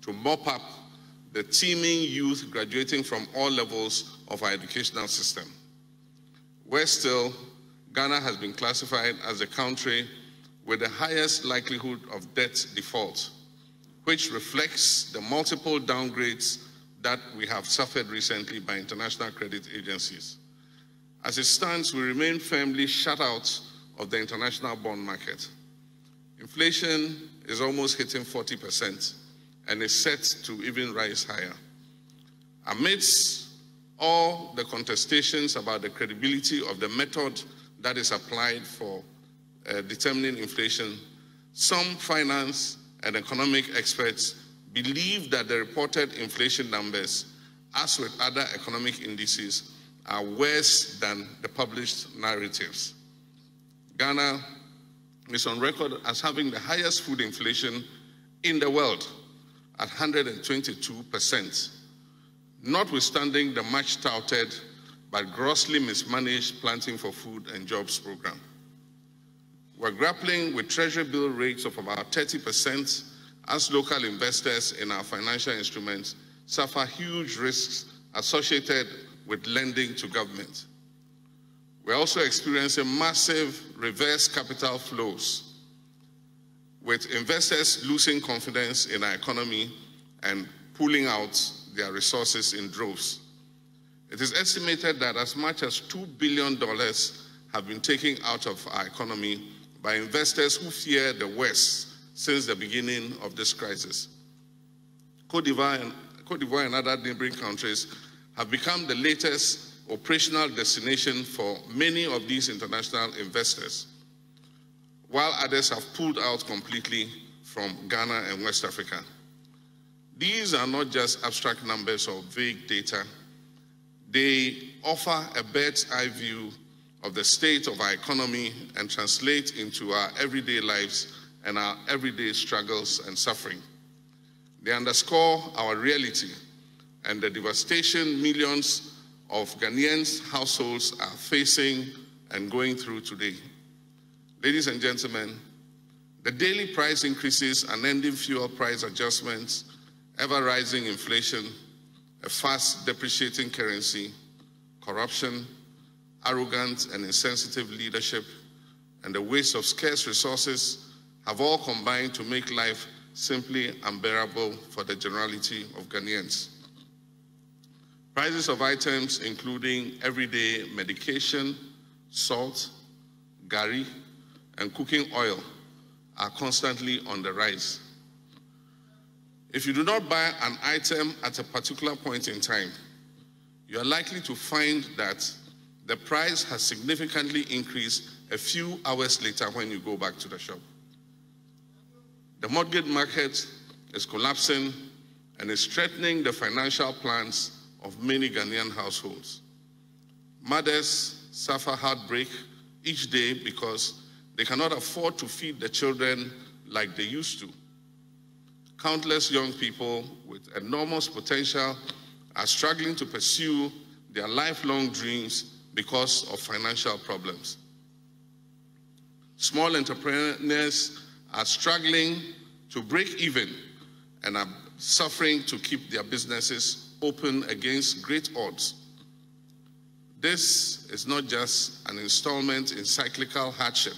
to mop up the teeming youth graduating from all levels of our educational system. Worse still, Ghana has been classified as the country with the highest likelihood of debt default, which reflects the multiple downgrades that we have suffered recently by international credit agencies. As it stands, we remain firmly shut out of the international bond market. Inflation is almost hitting 40% and is set to even rise higher. Amidst all the contestations about the credibility of the method that is applied for determining inflation, some finance and economic experts believe that the reported inflation numbers, as with other economic indices, are worse than the published narratives. Ghana is on record as having the highest food inflation in the world at 122%, notwithstanding the much touted but grossly mismanaged Planting for Food and Jobs program. We're grappling with treasury bill rates of about 30% as local investors in our financial instruments suffer huge risks associated with lending to government. We're also experiencing massive reverse capital flows, with investors losing confidence in our economy and pulling out their resources in droves. It is estimated that as much as $2 billion have been taken out of our economy by investors who fear the West since the beginning of this crisis. Côte d'Ivoire and other neighboring countries have become the latest operational destination for many of these international investors, while others have pulled out completely from Ghana and West Africa. These are not just abstract numbers or vague data. They offer a bird's eye view of the state of our economy and translate into our everyday lives and our everyday struggles and suffering. They underscore our reality and the devastation millions of Ghanaians' households are facing and going through today. Ladies and gentlemen, the daily price increases, unending fuel price adjustments, ever-rising inflation, a fast depreciating currency, corruption, arrogant and insensitive leadership, and the waste of scarce resources have all combined to make life simply unbearable for the generality of Ghanaians. Prices of items including everyday medication, salt, garri, and cooking oil are constantly on the rise. If you do not buy an item at a particular point in time, you are likely to find that the price has significantly increased a few hours later when you go back to the shop. The mortgage market is collapsing and is threatening the financial plans of many Ghanaian households. Mothers suffer heartbreak each day because they cannot afford to feed the children like they used to. Countless young people with enormous potential are struggling to pursue their lifelong dreams because of financial problems. Small entrepreneurs are struggling to break even and are suffering to keep their businesses open against great odds. This is not just an installment in cyclical hardship,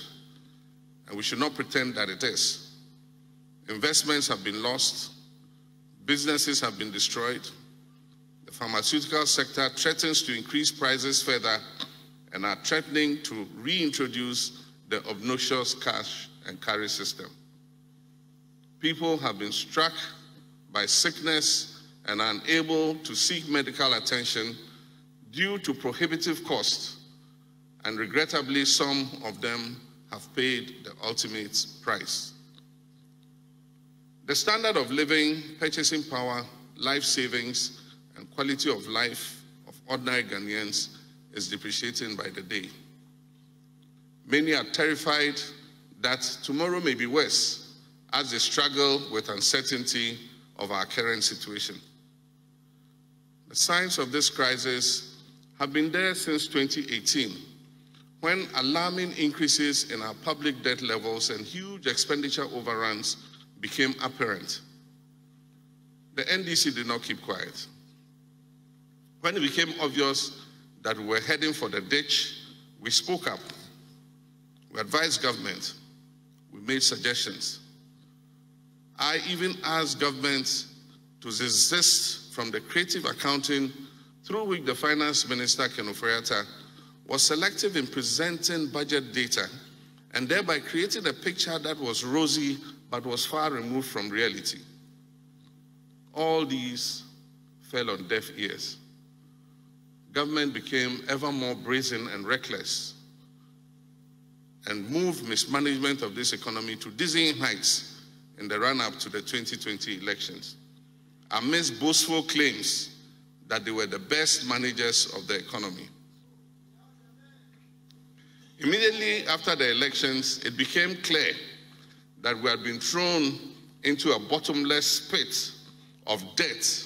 and we should not pretend that it is. Investments have been lost, businesses have been destroyed, the pharmaceutical sector threatens to increase prices further and are threatening to reintroduce the obnoxious cash and carry system. People have been struck by sickness and are unable to seek medical attention due to prohibitive costs, and regrettably some of them have paid the ultimate price. The standard of living, purchasing power, life savings, and quality of life of ordinary Ghanaians is depreciating by the day. Many are terrified that tomorrow may be worse as they struggle with uncertainty of our current situation. The signs of this crisis have been there since 2018, when alarming increases in our public debt levels and huge expenditure overruns became apparent. the NDC did not keep quiet. When it became obvious that we were heading for the ditch, we spoke up. We advised government. We made suggestions. I even asked government to desist from the creative accounting through which the finance minister, Ken Ofori-Atta, was selective in presenting budget data and thereby created a picture that was rosy but was far removed from reality. All these fell on deaf ears. Government became ever more brazen and reckless and moved mismanagement of this economy to dizzying heights in the run-up to the 2020 elections, amidst boastful claims that they were the best managers of the economy. Immediately after the elections, it became clear that we had been thrown into a bottomless pit of debt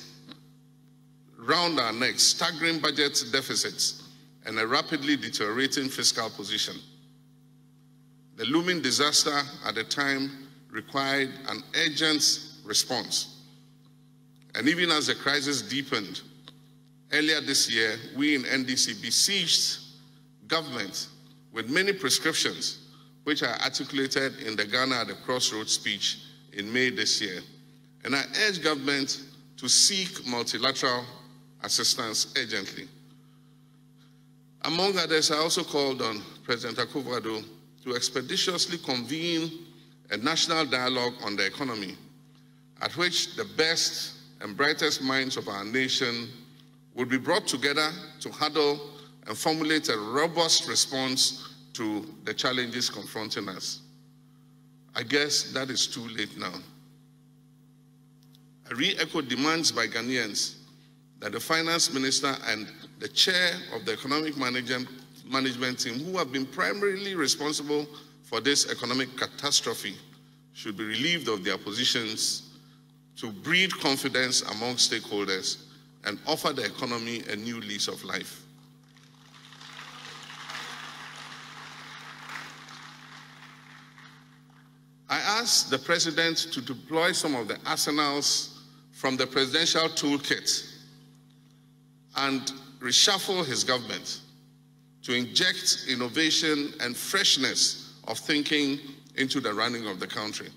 round our necks, staggering budget deficits, and a rapidly deteriorating fiscal position. The looming disaster at the time required an urgent response. And even as the crisis deepened, earlier this year, we in NDC besieged government with many prescriptions, which are articulated in the Ghana at the Crossroads speech in May this year. And I urge government to seek multilateral assistance urgently. Among others, I also called on President Akufo-Addo to expeditiously convene a national dialogue on the economy, at which the best and brightest minds of our nation would be brought together to huddle and formulate a robust response to the challenges confronting us. I guess that is too late now. I re-echo demands by Ghanaians that the finance minister and the chair of the economic management team, who have been primarily responsible for this economic catastrophe, should be relieved of their positions to breed confidence among stakeholders and offer the economy a new lease of life. I asked the president to deploy some of the arsenals from the presidential toolkit and reshuffle his government to inject innovation and freshness of thinking into the running of the country.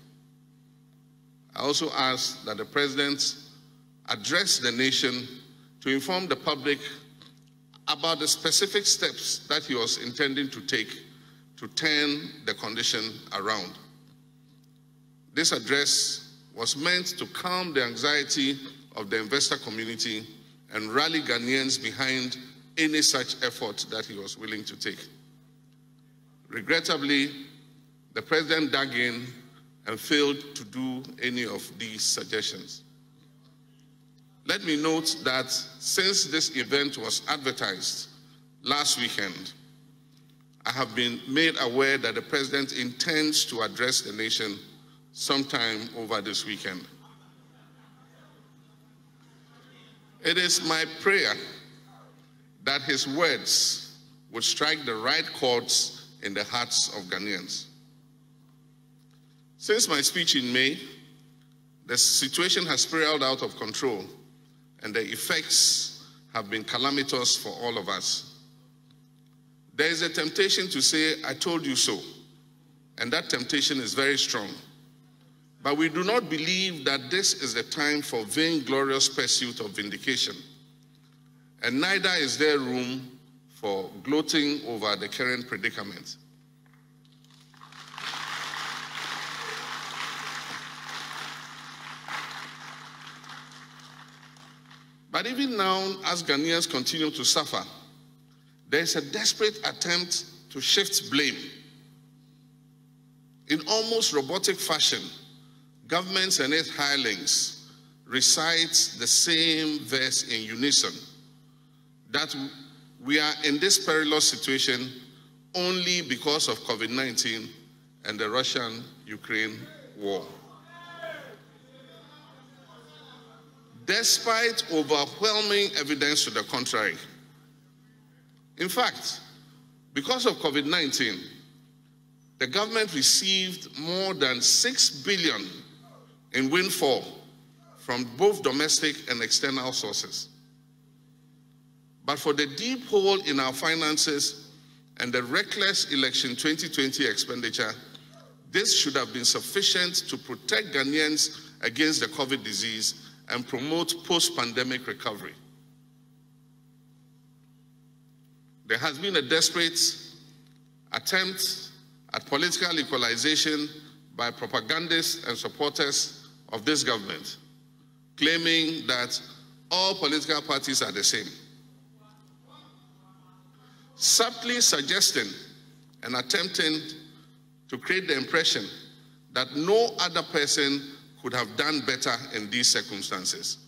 I also asked that the president address the nation to inform the public about the specific steps that he was intending to take to turn the condition around. This address was meant to calm the anxiety of the investor community and rally Ghanaians behind any such effort that he was willing to take. Regrettably, the president dug in and failed to do any of these suggestions. Let me note that since this event was advertised last weekend, I have been made aware that the president intends to address the nation sometime over this weekend. It is my prayer that his words would strike the right chords in the hearts of Ghanaians. Since my speech in May, the situation has spiraled out of control and the effects have been calamitous for all of us. There is a temptation to say, "I told you so," and that temptation is very strong. But we do not believe that this is the time for vainglorious pursuit of vindication. And neither is there room for gloating over the current predicament. But even now, as Ghanaians continue to suffer, there is a desperate attempt to shift blame. In almost robotic fashion, governments and its hirelings recite the same verse in unison, that we are in this perilous situation only because of COVID-19 and the Russian-Ukraine war. Despite overwhelming evidence to the contrary. In fact, because of COVID-19, the government received more than $6 billion in windfall from both domestic and external sources. But for the deep hole in our finances and the reckless election 2020 expenditure, this should have been sufficient to protect Ghanaians against the COVID disease and promote post-pandemic recovery. There has been a desperate attempt at political equalization by propagandists and supporters of this government, claiming that all political parties are the same, subtly suggesting and attempting to create the impression that no other person could have done better in these circumstances,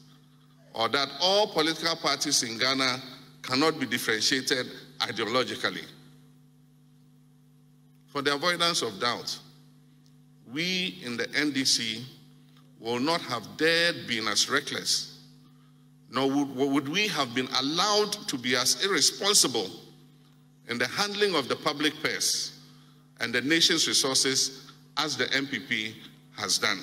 or that all political parties in Ghana cannot be differentiated ideologically. For the avoidance of doubt, we in the NDC will not have dared been as reckless, nor would we have been allowed to be as irresponsible in the handling of the public purse and the nation's resources as the MPP has done.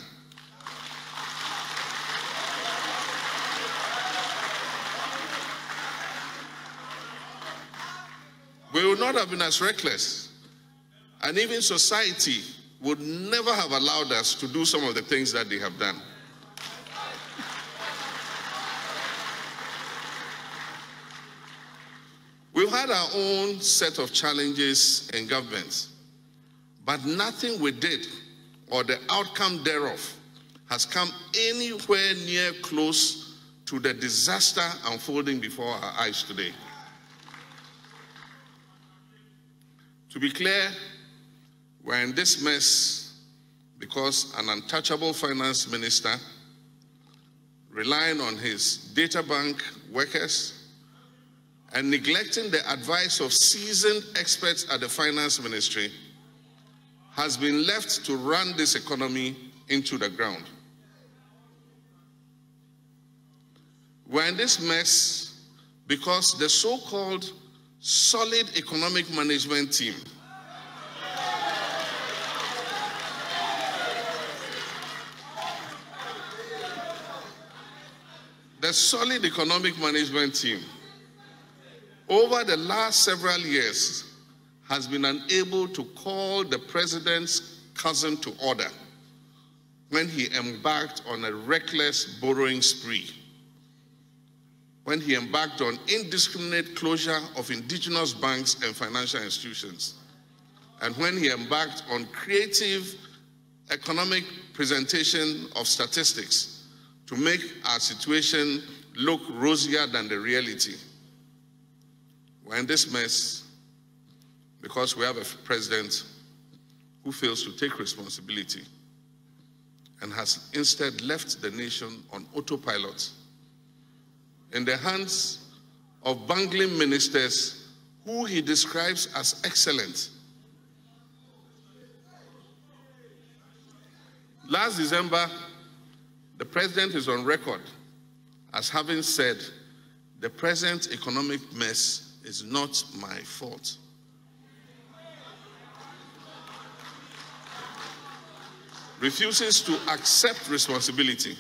We would not have been as reckless, and even society would never have allowed us to do some of the things that they have done. We've had our own set of challenges in government, but nothing we did or the outcome thereof has come anywhere near close to the disaster unfolding before our eyes today. To be clear, we're in this mess because an untouchable finance minister, relying on his data bank workers and neglecting the advice of seasoned experts at the finance ministry, has been left to run this economy into the ground. We're in this mess because the so-called solid economic management team over the last several years has been unable to call the president's cousin to order when he embarked on a reckless borrowing spree, when he embarked on indiscriminate closure of indigenous banks and financial institutions, and when he embarked on creative economic presentation of statistics to make our situation look rosier than the reality. We're in this mess because we have a president who fails to take responsibility and has instead left the nation on autopilot in the hands of bungling ministers who he describes as excellent. Last December, the president is on record as having said, "The present economic mess is not my fault." Refuses to accept responsibility.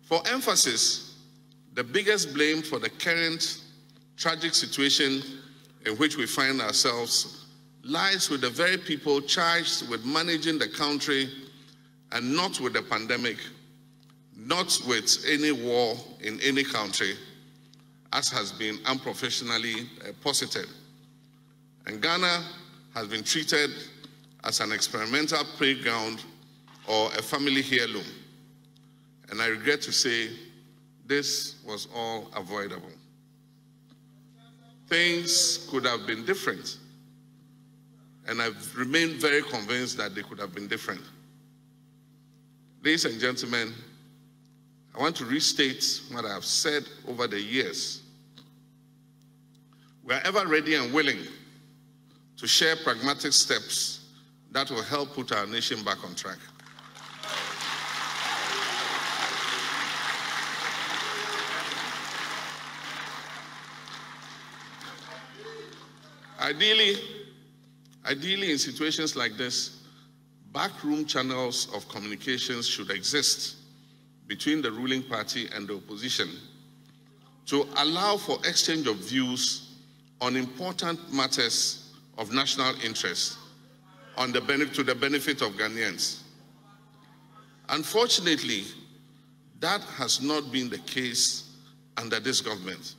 For emphasis, the biggest blame for the current tragic situation in which we find ourselves lies with the very people charged with managing the country, and not with the pandemic, not with any war in any country, as has been unprofessionally posited. And Ghana has been treated as an experimental playground or a family heirloom. And I regret to say, this was all avoidable. Things could have been different. And I've remained very convinced that they could have been different. Ladies and gentlemen, I want to restate what I have said over the years. We are ever ready and willing to share pragmatic steps that will help put our nation back on track. Ideally, in situations like this, backroom channels of communications should exist between the ruling party and the opposition to allow for exchange of views on important matters of national interest to the benefit of Ghanaians. Unfortunately, that has not been the case under this government,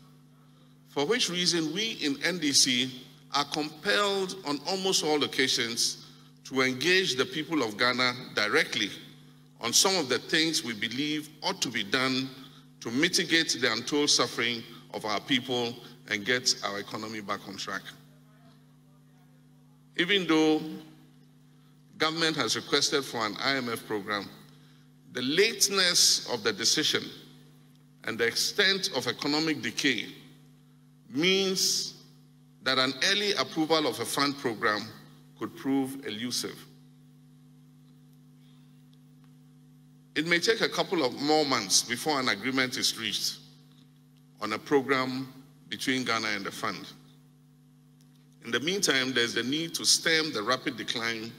for which reason we in NDC are compelled on almost all occasions to engage the people of Ghana directly on some of the things we believe ought to be done to mitigate the untold suffering of our people and get our economy back on track. Even though government has requested for an IMF program, the lateness of the decision and the extent of economic decay means that an early approval of a fund program could prove elusive. It may take a couple of more months before an agreement is reached on a program between Ghana and the fund. In the meantime, there's the need to stem the rapid decline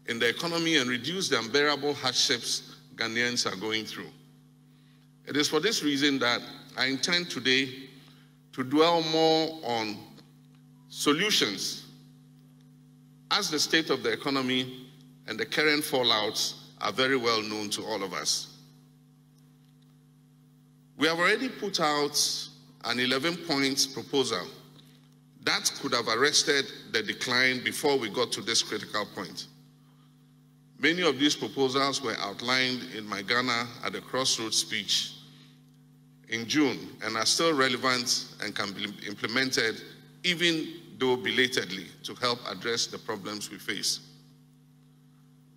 in the economy and reduce the unbearable hardships Ghanaians are going through. It is for this reason that I intend today to dwell more on solutions, as the state of the economy and the current fallouts are very well known to all of us. We have already put out an 11-point proposal that could have arrested the decline before we got to this critical point. Many of these proposals were outlined in my Ghana at the Crossroads speech in June and are still relevant and can be implemented, even though belatedly, to help address the problems we face.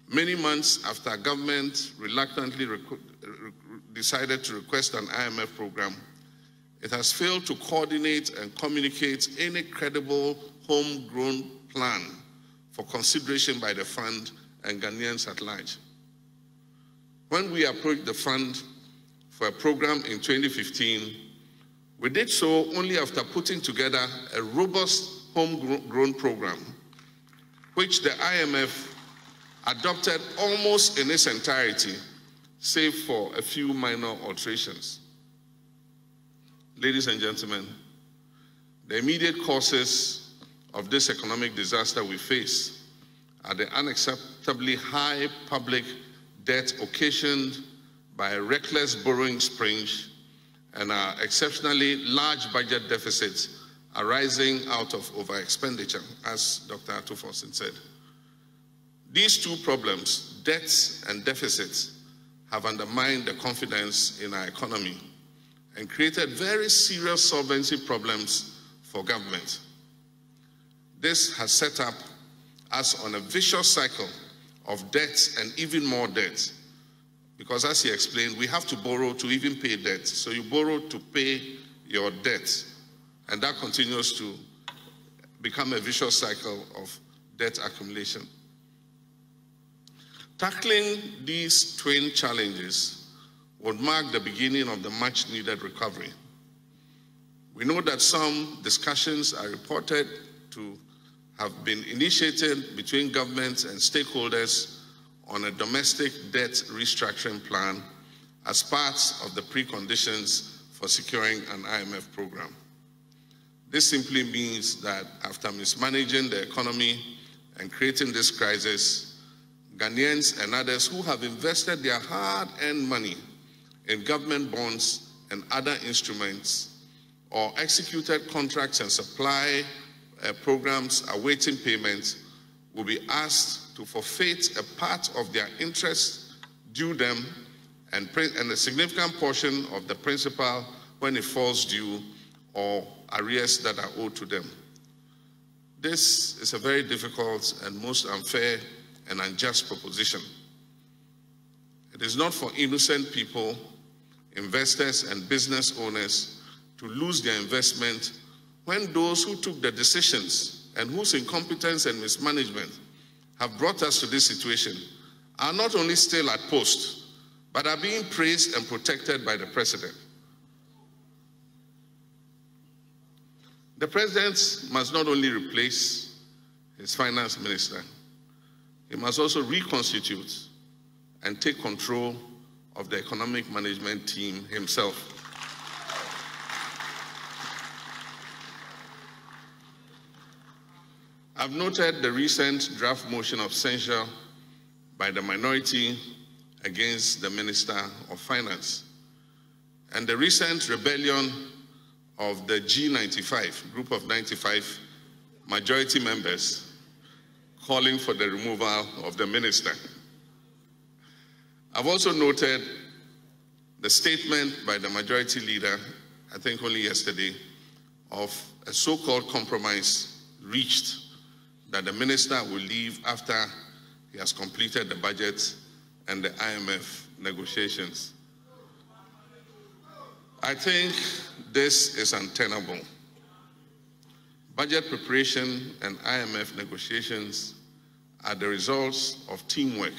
Many months after government reluctantly decided to request an IMF program, it has failed to coordinate and communicate any credible homegrown plan for consideration by the fund and Ghanaians at large. When we approached the fund for a program in 2015, we did so only after putting together a robust homegrown program, which the IMF adopted almost in its entirety, save for a few minor alterations. Ladies and gentlemen, the immediate causes of this economic disaster we face are the unacceptably high public debt occasioned by a reckless borrowing spree and our exceptionally large budget deficits arising out of over-expenditure, as Dr. Akufo-Addo said. These two problems, debts and deficits, have undermined the confidence in our economy and created very serious solvency problems for government. This has set up us on a vicious cycle of debts and even more debt, because as he explained, we have to borrow to even pay debt. So you borrow to pay your debt, and that continues to become a vicious cycle of debt accumulation. Tackling these twin challenges would mark the beginning of the much-needed recovery. We know that some discussions are reported to have been initiated between governments and stakeholders on a domestic debt restructuring plan as part of the preconditions for securing an IMF program. This simply means that after mismanaging the economy and creating this crisis, Ghanaians and others who have invested their hard-earned money in government bonds and other instruments, or executed contracts and supply programs awaiting payment, will be asked to forfeit a part of their interest due them and a significant portion of the principal when it falls due, or arrears that are owed to them. This is a very difficult and most unfair and unjust proposition. It is not for innocent people, investors and business owners to lose their investment when those who took the decisions and whose incompetence and mismanagement have brought us to this situation are not only still at post, but are being praised and protected by the president. The president must not only replace his finance minister, he must also reconstitute and take control of the economic management team himself. I've noted the recent draft motion of censure by the minority against the Minister of Finance and the recent rebellion of the G95, group of 95 majority members calling for the removal of the minister. I've also noted the statement by the majority leader, I think only yesterday, of a so-called compromise reached that the minister will leave after he has completed the budget and the IMF negotiations. I think this is untenable. Budget preparation and IMF negotiations are the results of teamwork.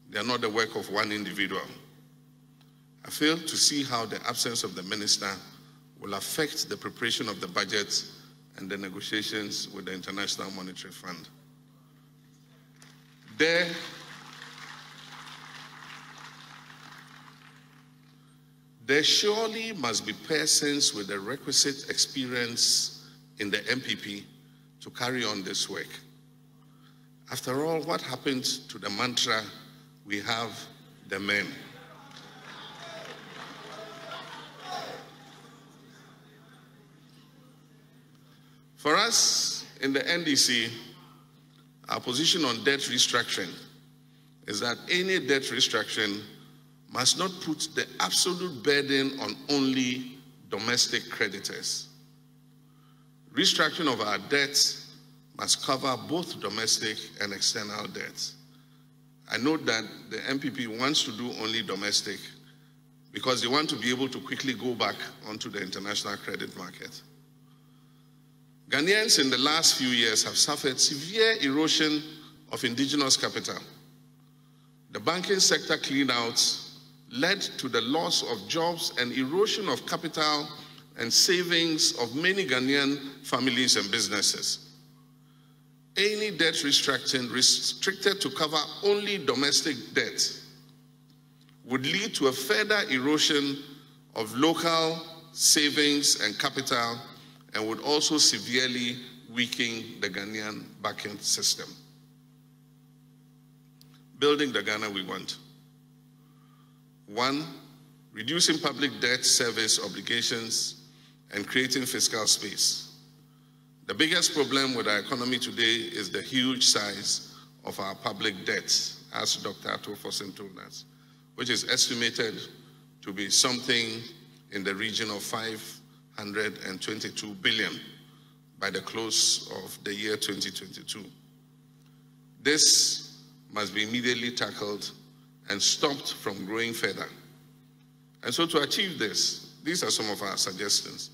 They are not the work of one individual. I fail to see how the absence of the minister will affect the preparation of the budget and the negotiations with the International Monetary Fund. There surely must be persons with the requisite experience in the MPP to carry on this work. After all, what happened to the mantra, we have the men? For us in the NDC, our position on debt restructuring is that any debt restructuring must not put the absolute burden on only domestic creditors. Restructuring of our debts must cover both domestic and external debts. I note that the MPP wants to do only domestic because they want to be able to quickly go back onto the international credit market. Ghanaians in the last few years have suffered severe erosion of indigenous capital. The banking sector clean-outs led to the loss of jobs and erosion of capital and savings of many Ghanaian families and businesses. Any debt restructuring restricted to cover only domestic debt would lead to a further erosion of local savings and capital and would also severely weaken the Ghanaian banking system. Building the Ghana we want. 1, reducing public debt service obligations and creating fiscal space. The biggest problem with our economy today is the huge size of our public debt, as Dr. Akufo-Addo told us, which is estimated to be something in the region of 522 billion by the close of the year 2022. This must be immediately tackled and stopped from growing further. And so to achieve this, these are some of our suggestions.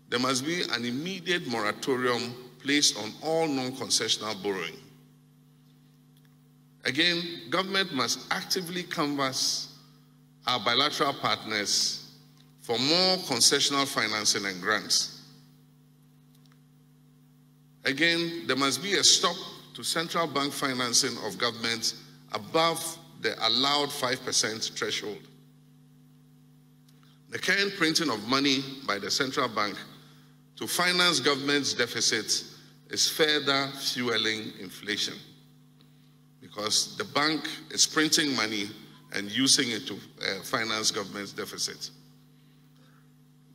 There must be an immediate moratorium placed on all non-concessional borrowing. Again, government must actively canvass our bilateral partners for more concessional financing and grants. Again, there must be a stop to central bank financing of government above the allowed 5% threshold. The current printing of money by the central bank to finance government's deficit is further fueling inflation because the bank is printing money and using it to finance government's deficit.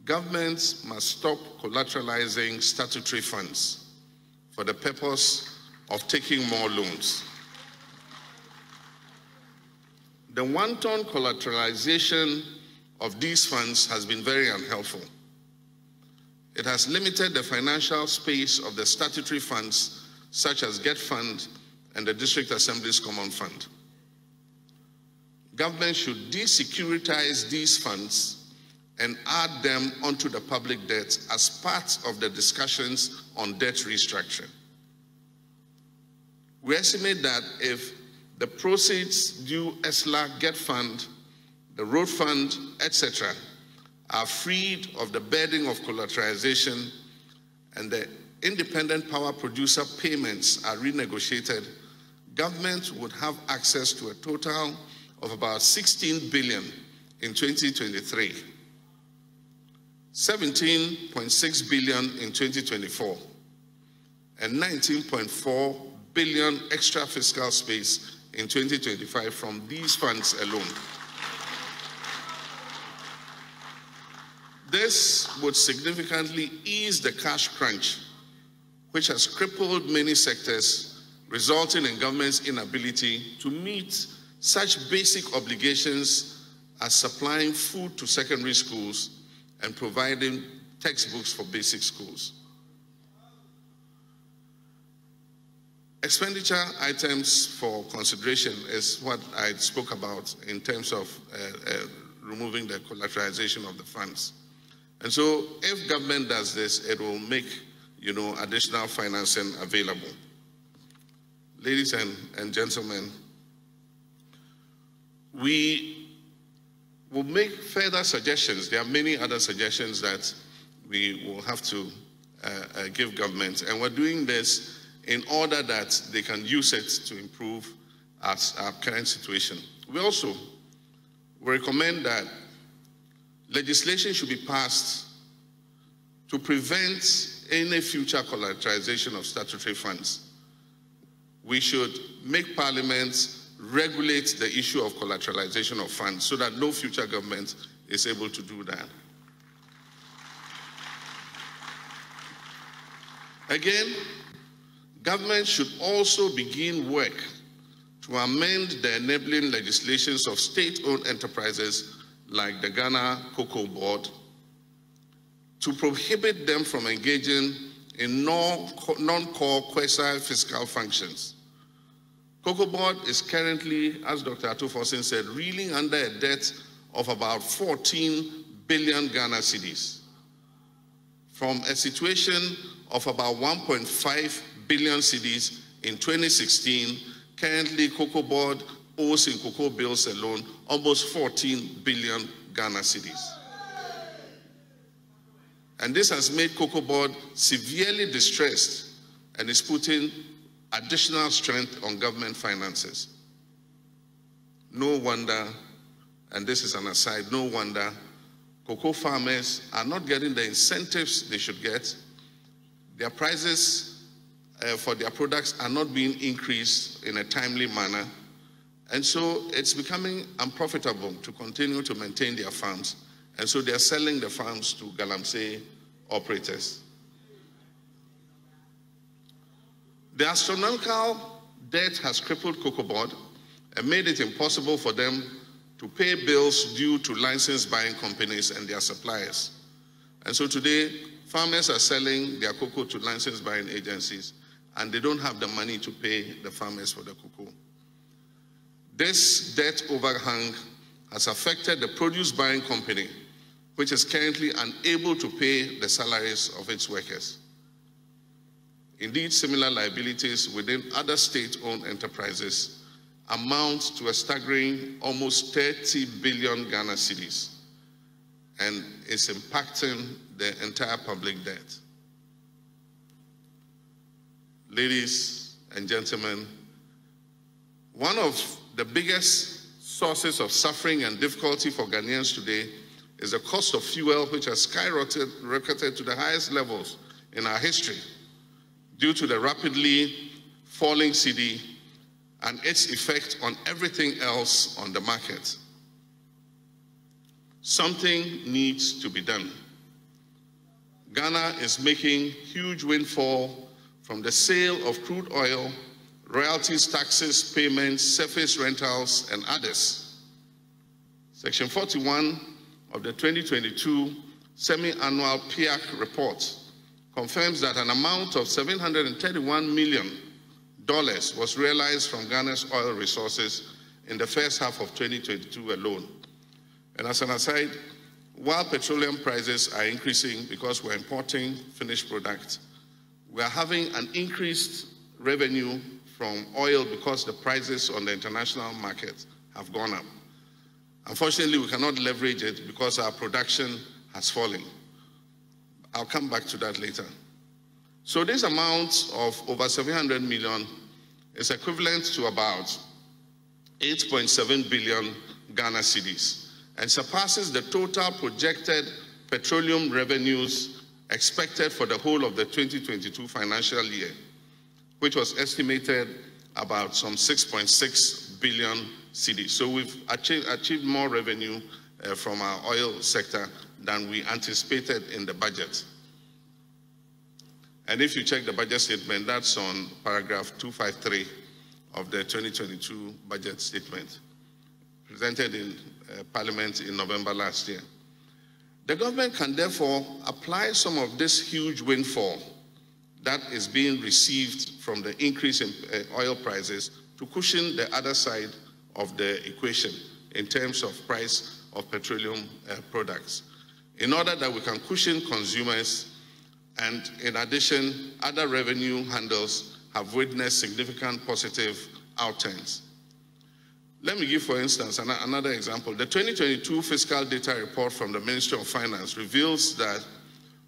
Governments must stop collateralizing statutory funds for the purpose of taking more loans. The wanton collateralization of these funds has been very unhelpful. It has limited the financial space of the statutory funds such as Get Fund and the District Assembly's Common Fund. Government should desecuritize these funds and add them onto the public debt as part of the discussions on debt restructuring. We estimate that if the proceeds due ESLA, Get Fund, the Road Fund, etc., are freed of the burden of collateralization and the independent power producer payments are renegotiated, government would have access to a total of about 16 billion in 2023, 17.6 billion in 2024, and 19.4 billion extra fiscal space in 2025 from these funds alone. This would significantly ease the cash crunch, which has crippled many sectors, resulting in government's inability to meet such basic obligations as supplying food to secondary schools and providing textbooks for basic schools. Expenditure items for consideration is what I spoke about in terms of removing the collateralization of the funds. And so if government does this, it will make, additional financing available. Ladies and gentlemen, we will make further suggestions. There are many other suggestions that we will have to give government, and we're doing this in order that they can use it to improve our current situation. We also recommend that legislation should be passed to prevent any future collateralization of statutory funds. We should make Parliament regulate the issue of collateralization of funds so that no future government is able to do that. Again, government should also begin work to amend the enabling legislations of state-owned enterprises like the Ghana Cocoa Board to prohibit them from engaging in non-core quasi-fiscal functions. Cocoa Board is currently, as Dr. Atufo said, reeling under a debt of about 14 billion Ghana cedis. From a situation of about 1.5 billion cedis in 2016, currently Cocoa Board owes in cocoa bills alone almost 14 billion Ghana cedis. And this has made Cocoa Board severely distressed and is putting additional strength on government finances. No wonder, and this is an aside, no wonder cocoa farmers are not getting the incentives they should get. Their prices for their products are not being increased in a timely manner. And so it's becoming unprofitable to continue to maintain their farms. And so they're selling the farms to Galamsey operators. The astronomical debt has crippled Cocoa Board and made it impossible for them to pay bills due to license buying companies and their suppliers. And so today, farmers are selling their cocoa to license buying agencies, and they don't have the money to pay the farmers for the cocoa. This debt overhang has affected the produce buying company, which is currently unable to pay the salaries of its workers. Indeed, similar liabilities within other state-owned enterprises amount to a staggering almost 30 billion Ghana cedis, and is impacting the entire public debt. Ladies and gentlemen, one of the biggest sources of suffering and difficulty for Ghanaians today is the cost of fuel, which has skyrocketed to the highest levels in our history due to the rapidly falling cedi and its effect on everything else on the market. Something needs to be done. Ghana is making huge windfall from the sale of crude oil, royalties, taxes, payments, surface rentals, and others. Section 41 of the 2022 semi-annual PIAC report confirms that an amount of $731 million was realized from Ghana's oil resources in the first half of 2022 alone. And as an aside, while petroleum prices are increasing because we're importing finished products, we are having an increased revenue from oil because the prices on the international market have gone up. Unfortunately, we cannot leverage it because our production has fallen. I'll come back to that later. So this amount of over 700 million is equivalent to about 8.7 billion Ghana cedis and surpasses the total projected petroleum revenues expected for the whole of the 2022 financial year, which was estimated about some 6.6 billion cedis. So we've achieved more revenue from our oil sector than we anticipated in the budget. And if you check the budget statement, that's on paragraph 253 of the 2022 budget statement, presented in Parliament in November last year. The government can therefore apply some of this huge windfall that is being received from the increase in oil prices to cushion the other side of the equation in terms of price of petroleum products, in order that we can cushion consumers. And in addition, other revenue handles have witnessed significant positive outturns. Let me give, for instance, another example. The 2022 fiscal data report from the Ministry of Finance reveals that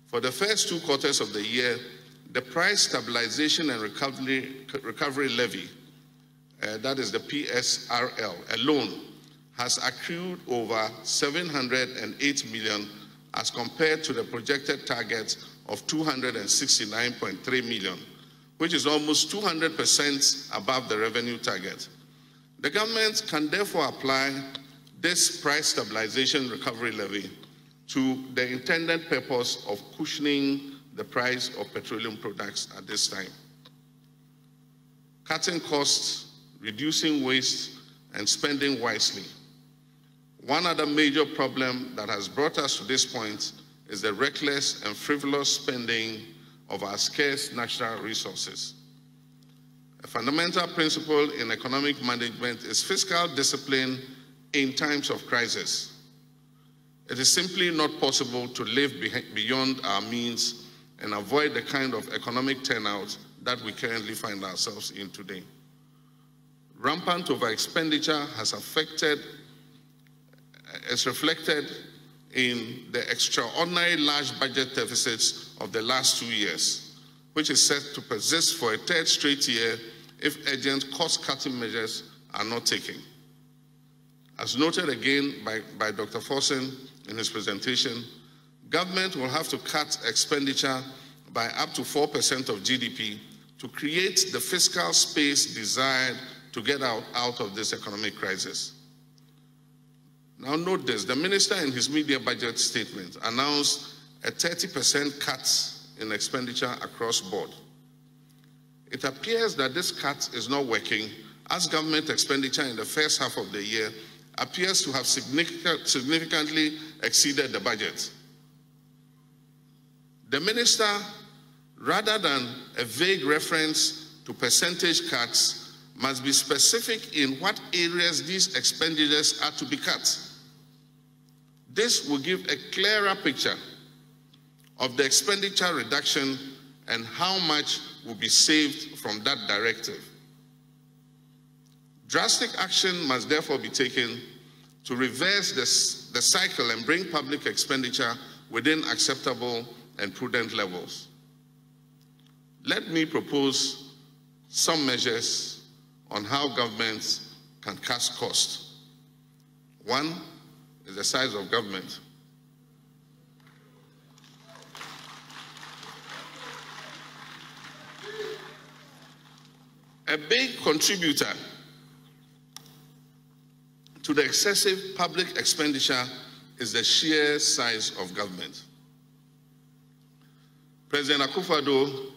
for the first 2 quarters of the year, the Price Stabilization and Recovery Levy, that is the PSRL, alone has accrued over 708 million as compared to the projected target of 269.3 million, which is almost 200% above the revenue target. The government can therefore apply this Price Stabilization Recovery Levy to the intended purpose of cushioning the price of petroleum products at this time. Cutting costs, reducing waste, and spending wisely. One other major problem that has brought us to this point is the reckless and frivolous spending of our scarce natural resources. A fundamental principle in economic management is fiscal discipline in times of crisis. It is simply not possible to live beyond our means and avoid the kind of economic turnout that we currently find ourselves in today. Rampant over-expenditure is reflected in the extraordinary large budget deficits of the last 2 years, which is set to persist for a 3rd straight year if urgent cost-cutting measures are not taken. As noted again by Dr. Forson in his presentation, government will have to cut expenditure by up to 4% of GDP to create the fiscal space desired to get out of this economic crisis. Now note this, the minister in his media budget statement announced a 30% cut in expenditure across board. It appears that this cut is not working, as government expenditure in the first half of the year appears to have significantly exceeded the budget. The minister, rather than a vague reference to percentage cuts, must be specific in what areas these expenditures are to be cut. This will give a clearer picture of the expenditure reduction and how much will be saved from that directive. Drastic action must therefore be taken to reverse the cycle and bring public expenditure within acceptable and prudent levels. Let me propose some measures on how governments can cut costs. One is the size of government. A big contributor to the excessive public expenditure is the sheer size of government. President Akufo-Addo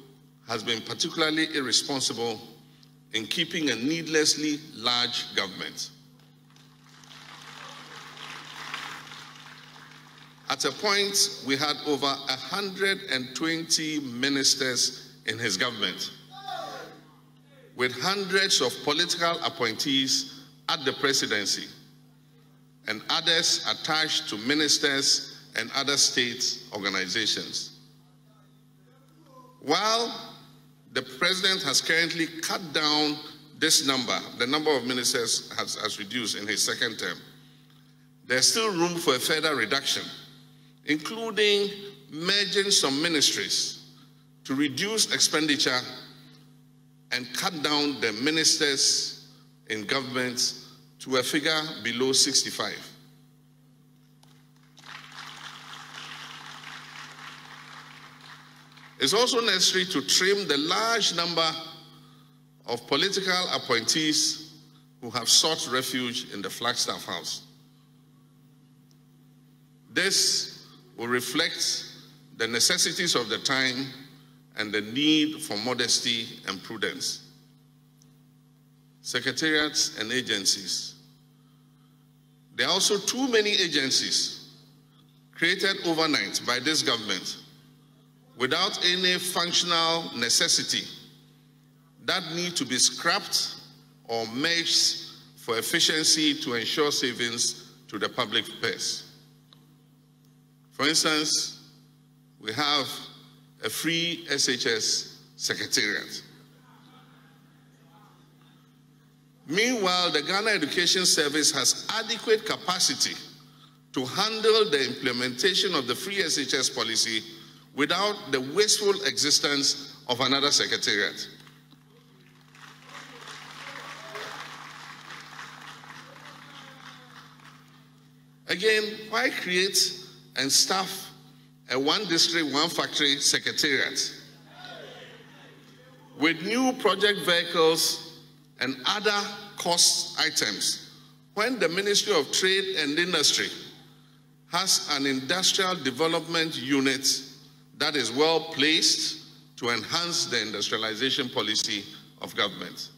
has been particularly irresponsible in keeping a needlessly large government. At a point, we had over 120 ministers in his government, with hundreds of political appointees at the presidency and others attached to ministers and other state organizations. While the president has currently cut down this number, the number of ministers has reduced in his second term, there's still room for a further reduction, including merging some ministries to reduce expenditure and cut down the ministers in government to a figure below 65. It's also necessary to trim the large number of political appointees who have sought refuge in the Flagstaff House. This will reflect the necessities of the time and the need for modesty and prudence. Secretariats and agencies. There are also too many agencies created overnight by this government without any functional necessity that need to be scrapped or merged for efficiency to ensure savings to the public purse. For instance, we have a free SHS secretariat. Meanwhile, the Ghana Education Service has adequate capacity to handle the implementation of the free SHS policy without the wasteful existence of another secretariat. Again, why create and staff a one district, one factory secretariat with new project vehicles and other cost items when the Ministry of Trade and Industry has an industrial development unit that is well placed to enhance the industrialization policy of government?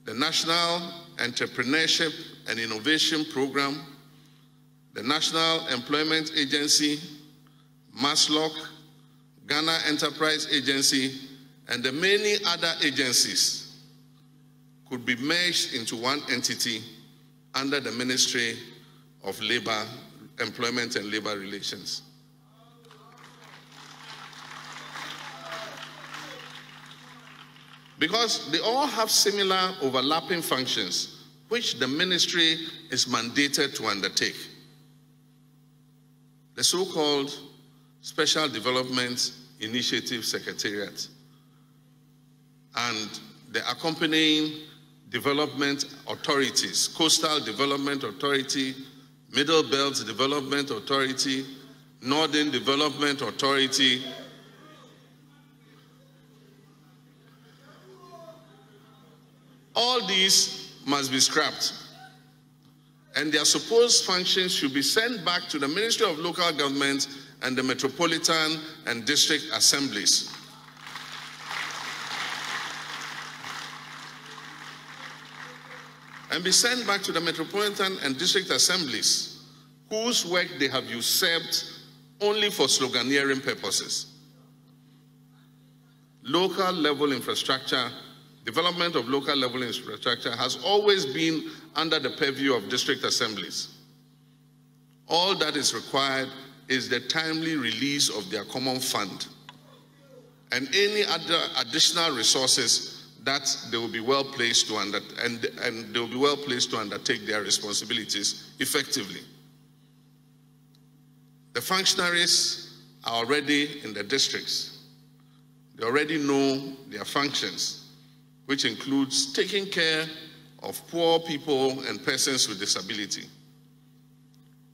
The National Entrepreneurship and Innovation Program, the National Employment Agency, MASLOC, Ghana Enterprise Agency, and the many other agencies could be merged into one entity under the Ministry of Labor, Employment and Labor Relations. Because they all have similar overlapping functions, which the ministry is mandated to undertake. The so-called Special Development Initiative Secretariat and the accompanying development authorities, Coastal Development Authority, Middle Belt Development Authority, Northern Development Authority, all these must be scrapped, and their supposed functions should be sent back to the Ministry of Local Government and the Metropolitan and District Assemblies. And be sent back to the Metropolitan and District Assemblies, whose work they have usurped only for sloganeering purposes. Local level infrastructure, development of local level infrastructure has always been under the purview of district assemblies. All that is required is the timely release of their common fund and any other additional resources that they will be well placed to they will be well placed to undertake their responsibilities effectively. The functionaries are already in the districts. They already know their functions, which includes taking care of poor people and persons with disability.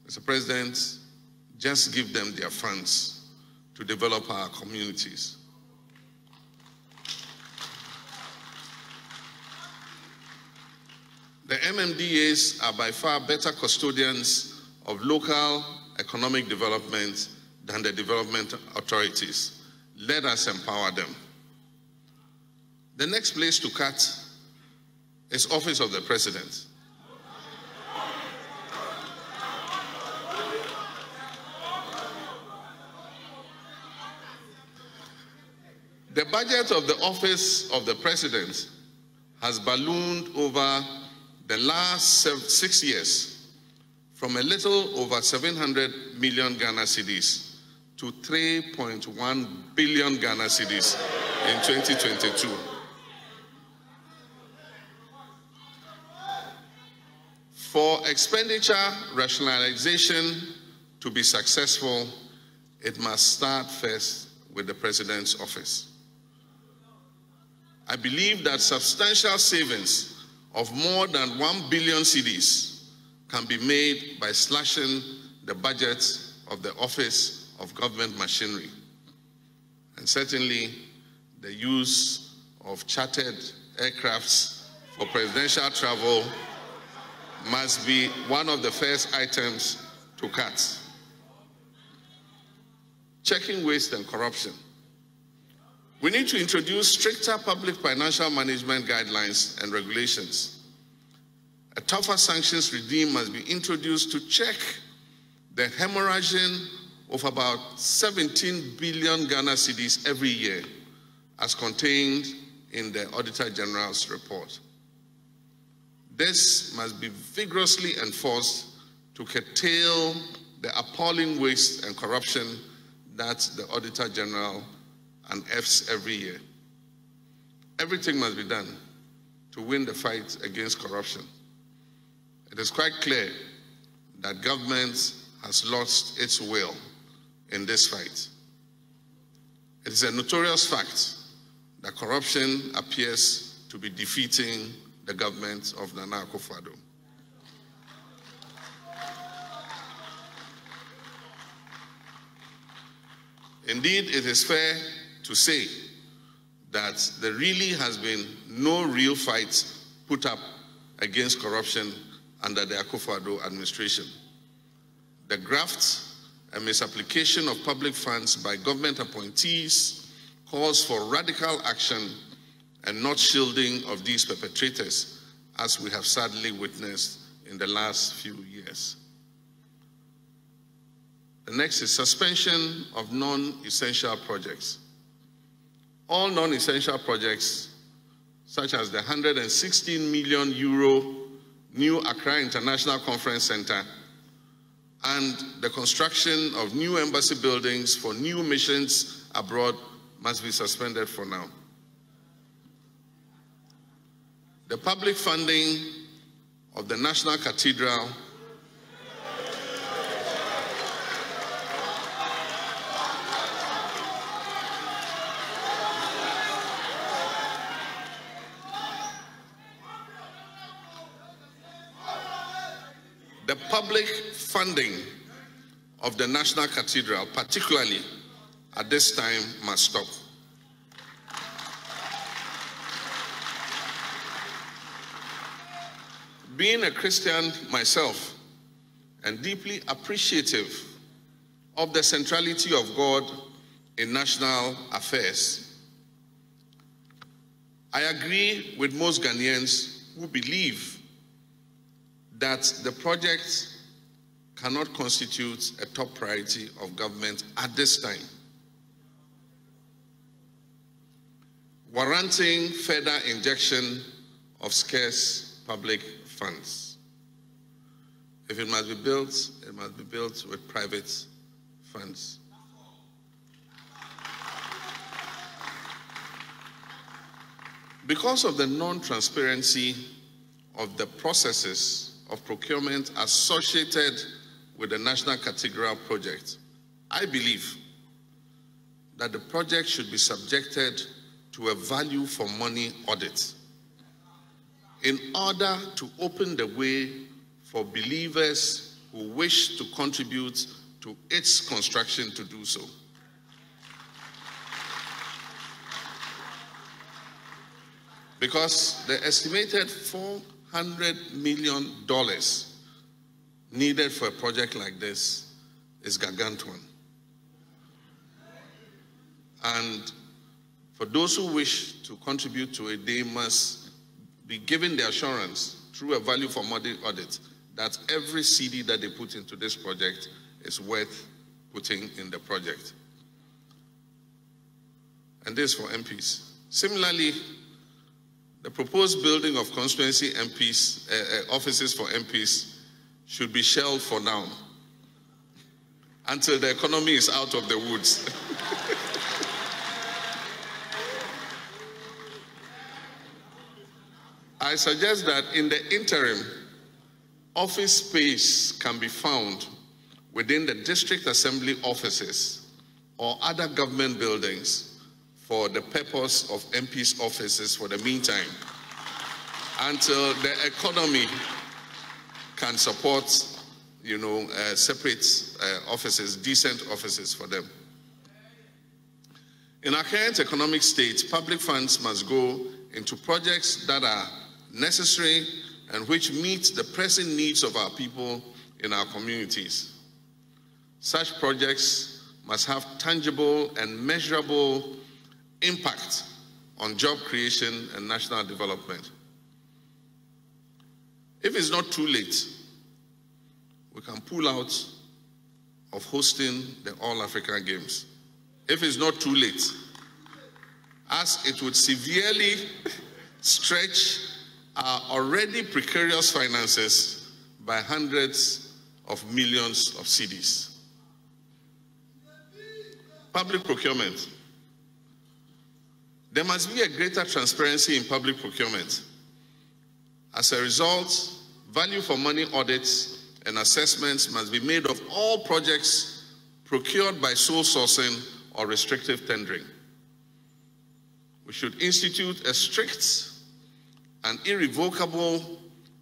Mr. President, just give them their funds to develop our communities. The MMDAs are by far better custodians of local economic development than the development authorities. Let us empower them. The next place to cut is Office of the President. The budget of the Office of the President has ballooned over the last 6 years from a little over 700 million Ghana cedis to 3.1 billion Ghana cedis in 2022. For expenditure rationalization to be successful, it must start first with the President's office. I believe that substantial savings of more than 1 billion cedis can be made by slashing the budget of the Office of Government Machinery. And certainly, the use of chartered aircrafts for presidential travel must be one of the first items to cut. Checking waste and corruption. We need to introduce stricter public financial management guidelines and regulations. A tougher sanctions regime must be introduced to check the hemorrhaging of about 17 billion Ghana cedis every year, as contained in the Auditor General's report. This must be vigorously enforced to curtail the appalling waste and corruption that the Auditor General unearths every year. Everything must be done to win the fight against corruption. It is quite clear that government has lost its will in this fight. It is a notorious fact that corruption appears to be defeating the government of Nana Akufo-Addo. Indeed, it is fair to say that there really has been no real fight put up against corruption under the Akufo-Addo administration. The graft and misapplication of public funds by government appointees calls for radical action and not shielding of these perpetrators, as we have sadly witnessed in the last few years. The next is suspension of non-essential projects. All non-essential projects, such as the 116 million euro new Accra International Conference Center and the construction of new embassy buildings for new missions abroad, must be suspended for now. The public funding of the National Cathedral National Cathedral, particularly at this time, must stop. Being a Christian myself and deeply appreciative of the centrality of God in national affairs, I agree with most Ghanaians who believe that the project cannot constitute a top priority of government at this time, warranting further injection of scarce public funds. If it must be built, it must be built with private funds. Because of the non-transparency of the processes of procurement associated with the National Cathedral project, I believe that the project should be subjected to a value for money audit in order to open the way for believers who wish to contribute to its construction to do so. Because the estimated $400 million needed for a project like this is gargantuan. And for those who wish to contribute to it, they must be given the assurance through a value for money audit that every CD that they put into this project is worth putting in the project. And this for MPs. Similarly, the proposed building of constituency MPs, offices for MPs should be shelved for now until the economy is out of the woods. I suggest that in the interim, office space can be found within the district assembly offices or other government buildings for the purpose of MPs' offices for the meantime, until the economy can support, separate offices, decent offices for them. In our current economic state, public funds must go into projects that are necessary and which meet the pressing needs of our people in our communities. Such projects must have tangible and measurable impact on job creation and national development. If it's not too late, we can pull out of hosting the All-Africa Games. If it's not too late, as it would severely stretch our already precarious finances by hundreds of millions of cedis. Public procurement. There must be a greater transparency in public procurement. As a result, value for money audits and assessments must be made of all projects procured by sole sourcing or restrictive tendering. We should institute a strict and irrevocable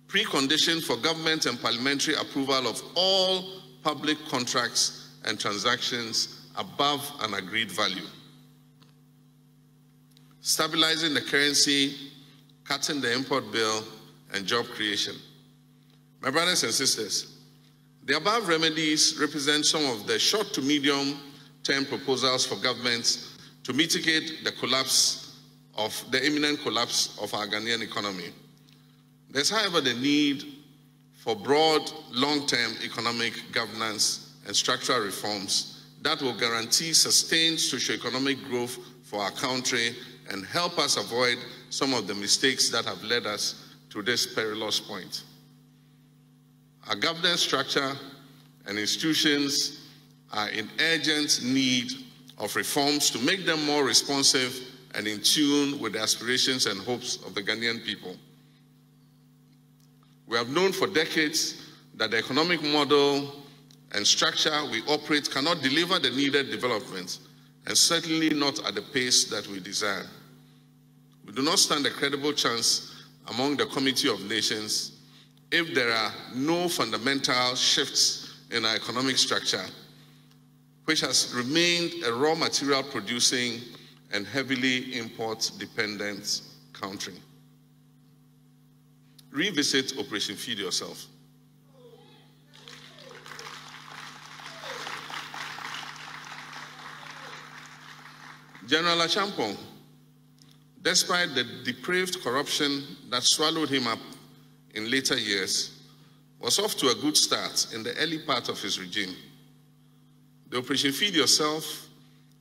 precondition for government and parliamentary approval of all public contracts and transactions above an agreed value. Stabilizing the currency, cutting the import bill, and job creation. My brothers and sisters, the above remedies represent some of the short to medium-term proposals for governments to mitigate the imminent collapse of our Ghanaian economy. There's, however, the need for broad, long-term economic governance and structural reforms that will guarantee sustained socio-economic growth for our country and help us avoid some of the mistakes that have led us to this perilous point. Our governance structure and institutions are in urgent need of reforms to make them more responsive and in tune with the aspirations and hopes of the Ghanaian people. We have known for decades that the economic model and structure we operate cannot deliver the needed development, and certainly not at the pace that we desire. We do not stand a credible chance among the Community of Nations if there are no fundamental shifts in our economic structure, which has remained a raw material producing and heavily import-dependent country. Revisit Operation Feed Yourself. General Achampong, despite the depraved corruption that swallowed him up in later years, was off to a good start in the early part of his regime. The Operation Feed Yourself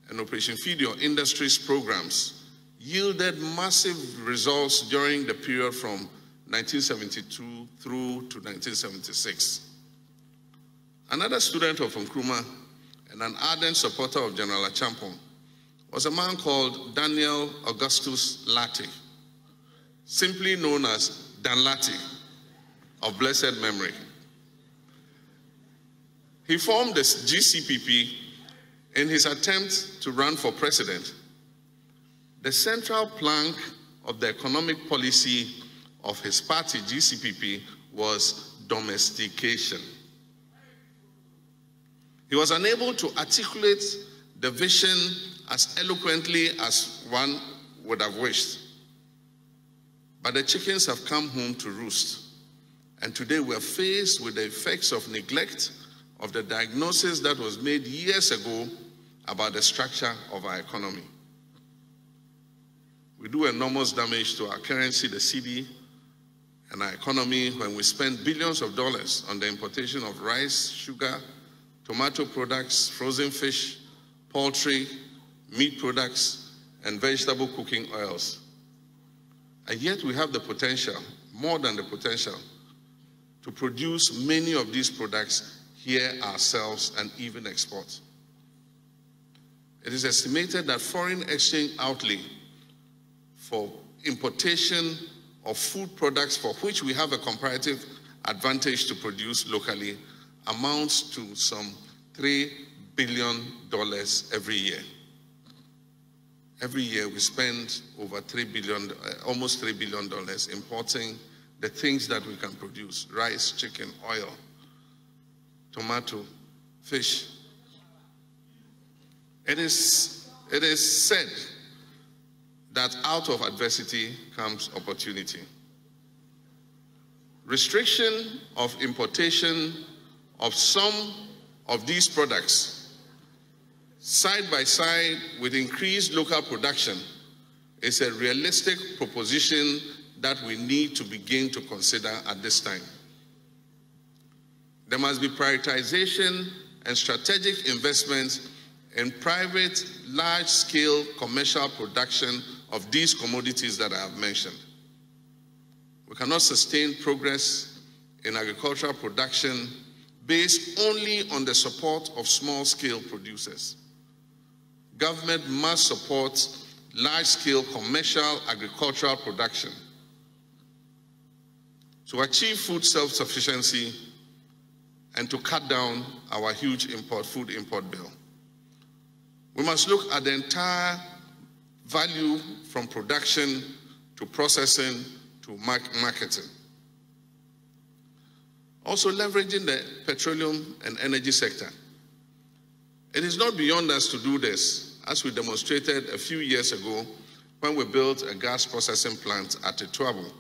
and Operation Feed Your Industries programs yielded massive results during the period from 1972 through to 1976. Another student of Nkrumah and an ardent supporter of General Achampong was a man called Daniel Augustus Lati, simply known as Dan Lati, of blessed memory. He formed the GCPP in his attempt to run for president. The central plank of the economic policy of his party, GCPP, was domestication. He was unable to articulate the vision as eloquently as one would have wished. But the chickens have come home to roost. And today we're faced with the effects of neglect of the diagnosis that was made years ago about the structure of our economy. We do enormous damage to our currency, the cedi, and our economy when we spend billions of dollars on the importation of rice, sugar, tomato products, frozen fish, poultry, meat products, and vegetable cooking oils. And yet we have the potential, more than the potential, to produce many of these products here ourselves and even export. It is estimated that foreign exchange outlay for importation of food products for which we have a comparative advantage to produce locally amounts to some $3 billion every year. Every year we spend over $3 billion, almost $3 billion importing the things that we can produce: rice, chicken, oil, tomato, fish. It is said that out of adversity comes opportunity. Restriction of importation of some of these products, side by side with increased local production, is a realistic proposition that we need to begin to consider at this time. There must be prioritization and strategic investments in private, large-scale commercial production of these commodities that I have mentioned. We cannot sustain progress in agricultural production based only on the support of small-scale producers. Government must support large-scale commercial agricultural production to achieve food self-sufficiency and to cut down our huge food import bill. We must look at the entire value from production to processing to marketing. Also leveraging the petroleum and energy sector. It is not beyond us to do this, as we demonstrated a few years ago when we built a gas processing plant at Ituabo.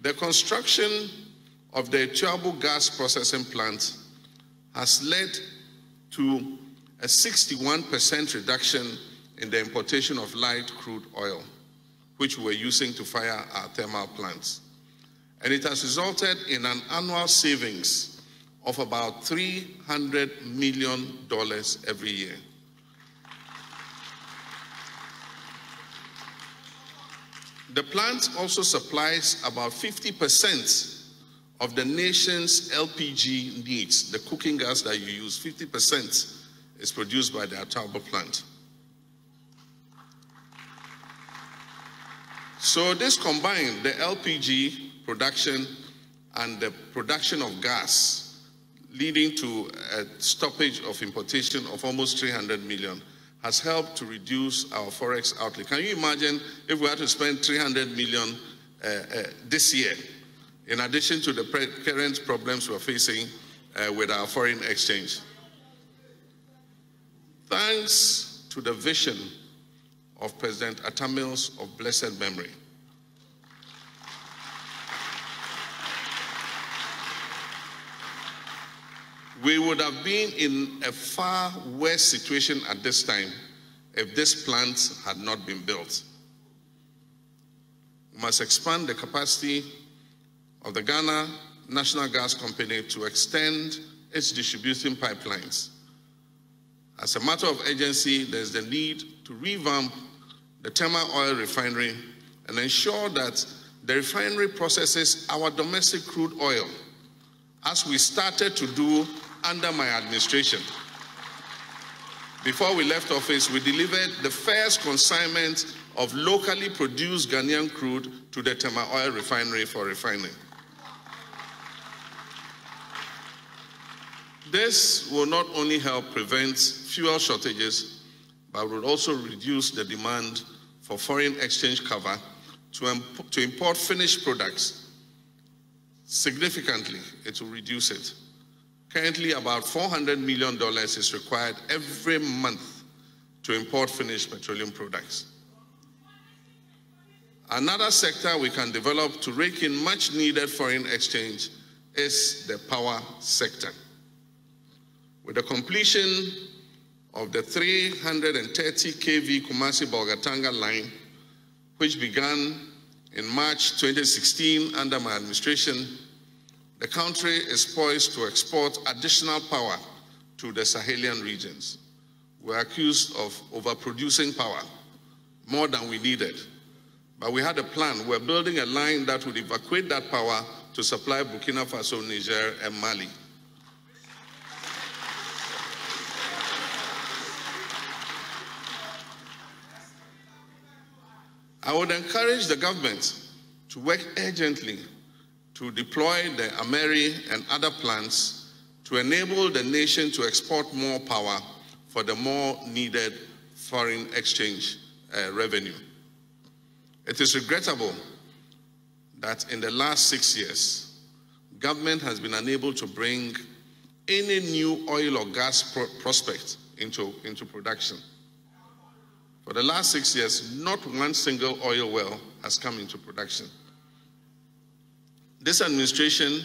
The construction of the Ituabo gas processing plant has led to a 61% reduction in the importation of light crude oil, which we were using to fire our thermal plants. And it has resulted in an annual savings of about $300 million every year. The plant also supplies about 50% of the nation's LPG needs. The cooking gas that you use, 50% is produced by the Ituabo plant. So this combined, the LPG production and the production of gas, leading to a stoppage of importation of almost 300 million, has helped to reduce our forex outlay. Can you imagine if we had to spend 300 million this year, in addition to the current problems we're facing with our foreign exchange? Thanks to the vision of President Atta Mills of blessed memory, we would have been in a far worse situation at this time if this plant had not been built. We must expand the capacity of the Ghana National Gas Company to extend its distribution pipelines. As a matter of urgency, there's the need to revamp the thermal oil refinery and ensure that the refinery processes our domestic crude oil, as we started to do under my administration. Before we left office, we delivered the first consignment of locally produced Ghanaian crude to the thermal oil refinery for refining. This will not only help prevent fuel shortages, but will also reduce the demand for foreign exchange cover to import finished products. Significantly, it will reduce it. Currently, about $400 million is required every month to import finished petroleum products. Another sector we can develop to rake in much needed foreign exchange is the power sector. With the completion of the 330 kV Kumasi-Bolgatanga line, which began in March 2016 under my administration, the country is poised to export additional power to the Sahelian regions. We're accused of overproducing power, more than we needed. But we had a plan. We're building a line that would evacuate that power to supply Burkina Faso, Niger, and Mali. I would encourage the government to work urgently to deploy the Ameri and other plants to enable the nation to export more power for the more needed foreign exchange revenue. It is regrettable that in the last 6 years, government has been unable to bring any new oil or gas prospect into production. For the last 6 years, not one single oil well has come into production. This administration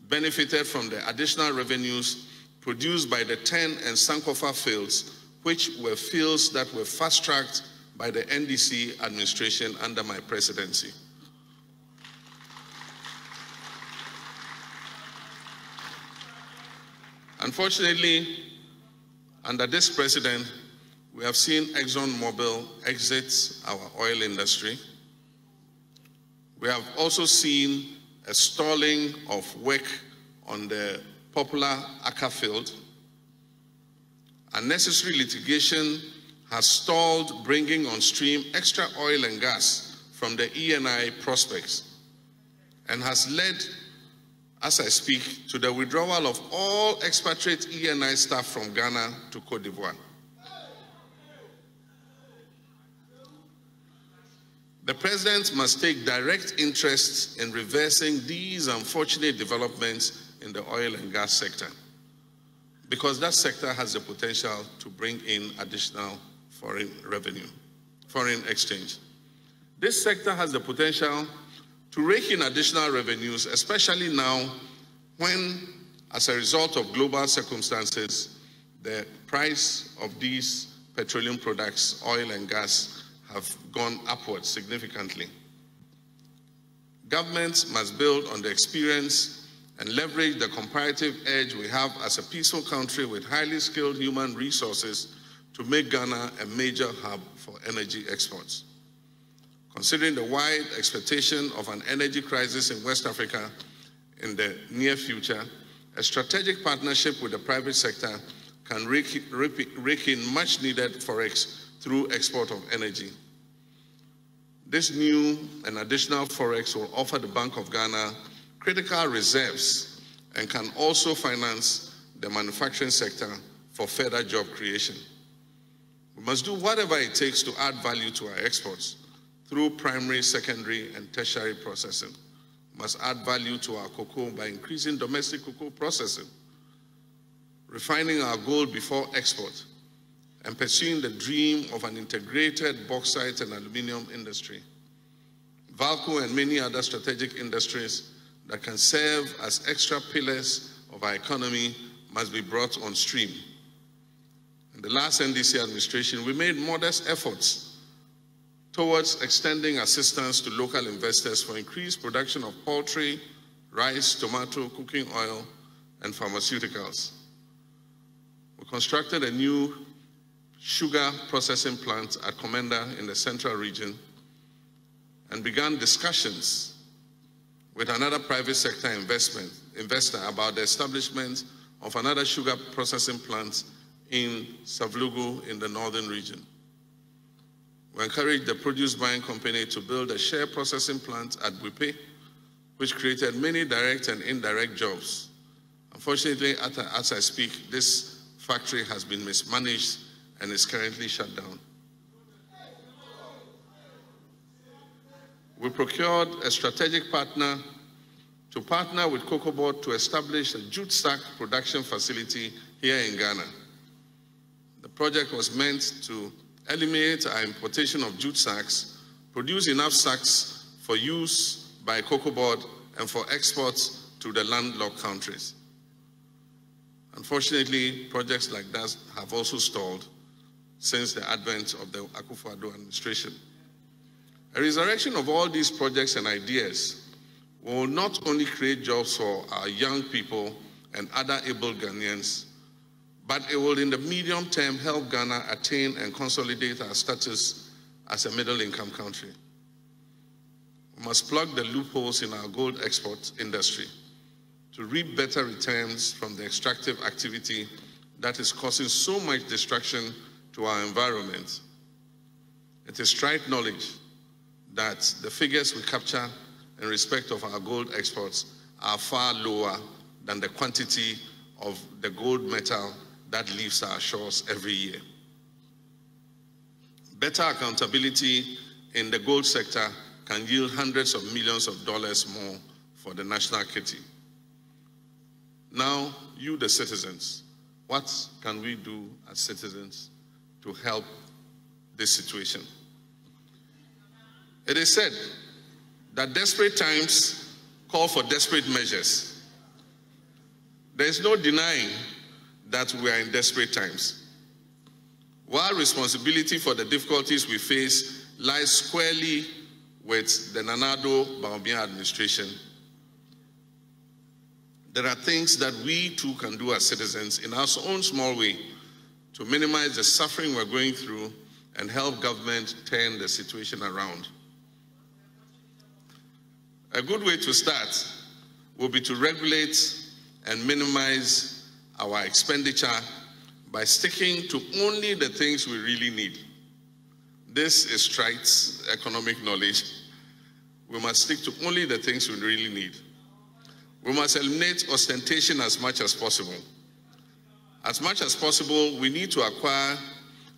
benefited from the additional revenues produced by the 10 and Sankofa fields, which were fields that were fast-tracked by the NDC administration under my presidency. Unfortunately, under this president, we have seen ExxonMobil exit our oil industry. We have also seen a stalling of work on the popular Aka field. Unnecessary litigation has stalled bringing on stream extra oil and gas from the ENI prospects and has led, as I speak, to the withdrawal of all expatriate ENI staff from Ghana to Cote d'Ivoire. The president must take direct interest in reversing these unfortunate developments in the oil and gas sector, because that sector has the potential to bring in additional foreign revenue, foreign exchange. This sector has the potential to rake in additional revenues, especially now when, as a result of global circumstances, the price of these petroleum products, oil and gas, have gone upwards significantly. Governments must build on the experience and leverage the comparative edge we have as a peaceful country with highly skilled human resources to make Ghana a major hub for energy exports. Considering the wide expectation of an energy crisis in West Africa in the near future, a strategic partnership with the private sector can rake in much needed forex through export of energy. This new and additional forex will offer the Bank of Ghana critical reserves and can also finance the manufacturing sector for further job creation. We must do whatever it takes to add value to our exports through primary, secondary, and tertiary processing. We must add value to our cocoa by increasing domestic cocoa processing, refining our gold before export, and pursuing the dream of an integrated bauxite and aluminium industry. Valco and many other strategic industries that can serve as extra pillars of our economy must be brought on stream. In the last NDC administration, we made modest efforts towards extending assistance to local investors for increased production of poultry, rice, tomato, cooking oil, and pharmaceuticals. We constructed a new sugar processing plant at Commander in the Central Region and began discussions with another private sector investor about the establishment of another sugar processing plant in Savlugu in the Northern Region. We encouraged the produce buying company to build a share processing plant at Buipe, which created many direct and indirect jobs. Unfortunately, as I speak, this factory has been mismanaged and is currently shut down. We procured a strategic partner to partner with Cocoa Board to establish a jute sack production facility here in Ghana. The project was meant to eliminate our importation of jute sacks, produce enough sacks for use by Cocoa Board and for exports to the landlocked countries. Unfortunately, projects like that have also stalled since the advent of the Akufo-Addo administration. A resurrection of all these projects and ideas will not only create jobs for our young people and other able Ghanaians, but it will in the medium term help Ghana attain and consolidate our status as a middle-income country. We must plug the loopholes in our gold export industry to reap better returns from the extractive activity that is causing so much destruction to our environment. It is trite knowledge that the figures we capture in respect of our gold exports are far lower than the quantity of the gold metal that leaves our shores every year. Better accountability in the gold sector can yield hundreds of millions of dollars more for the national kitty. Now, you the citizens, what can we do as citizens to help this situation? It is said that desperate times call for desperate measures. There is no denying that we are in desperate times. While responsibility for the difficulties we face lies squarely with the Nana Addo Bawumia administration, there are things that we too can do as citizens in our own small way to minimize the suffering we're going through and help government turn the situation around. A good way to start will be to regulate and minimize our expenditure by sticking to only the things we really need. This is trite economic knowledge. We must stick to only the things we really need. We must eliminate ostentation as much as possible. As much as possible, we need to acquire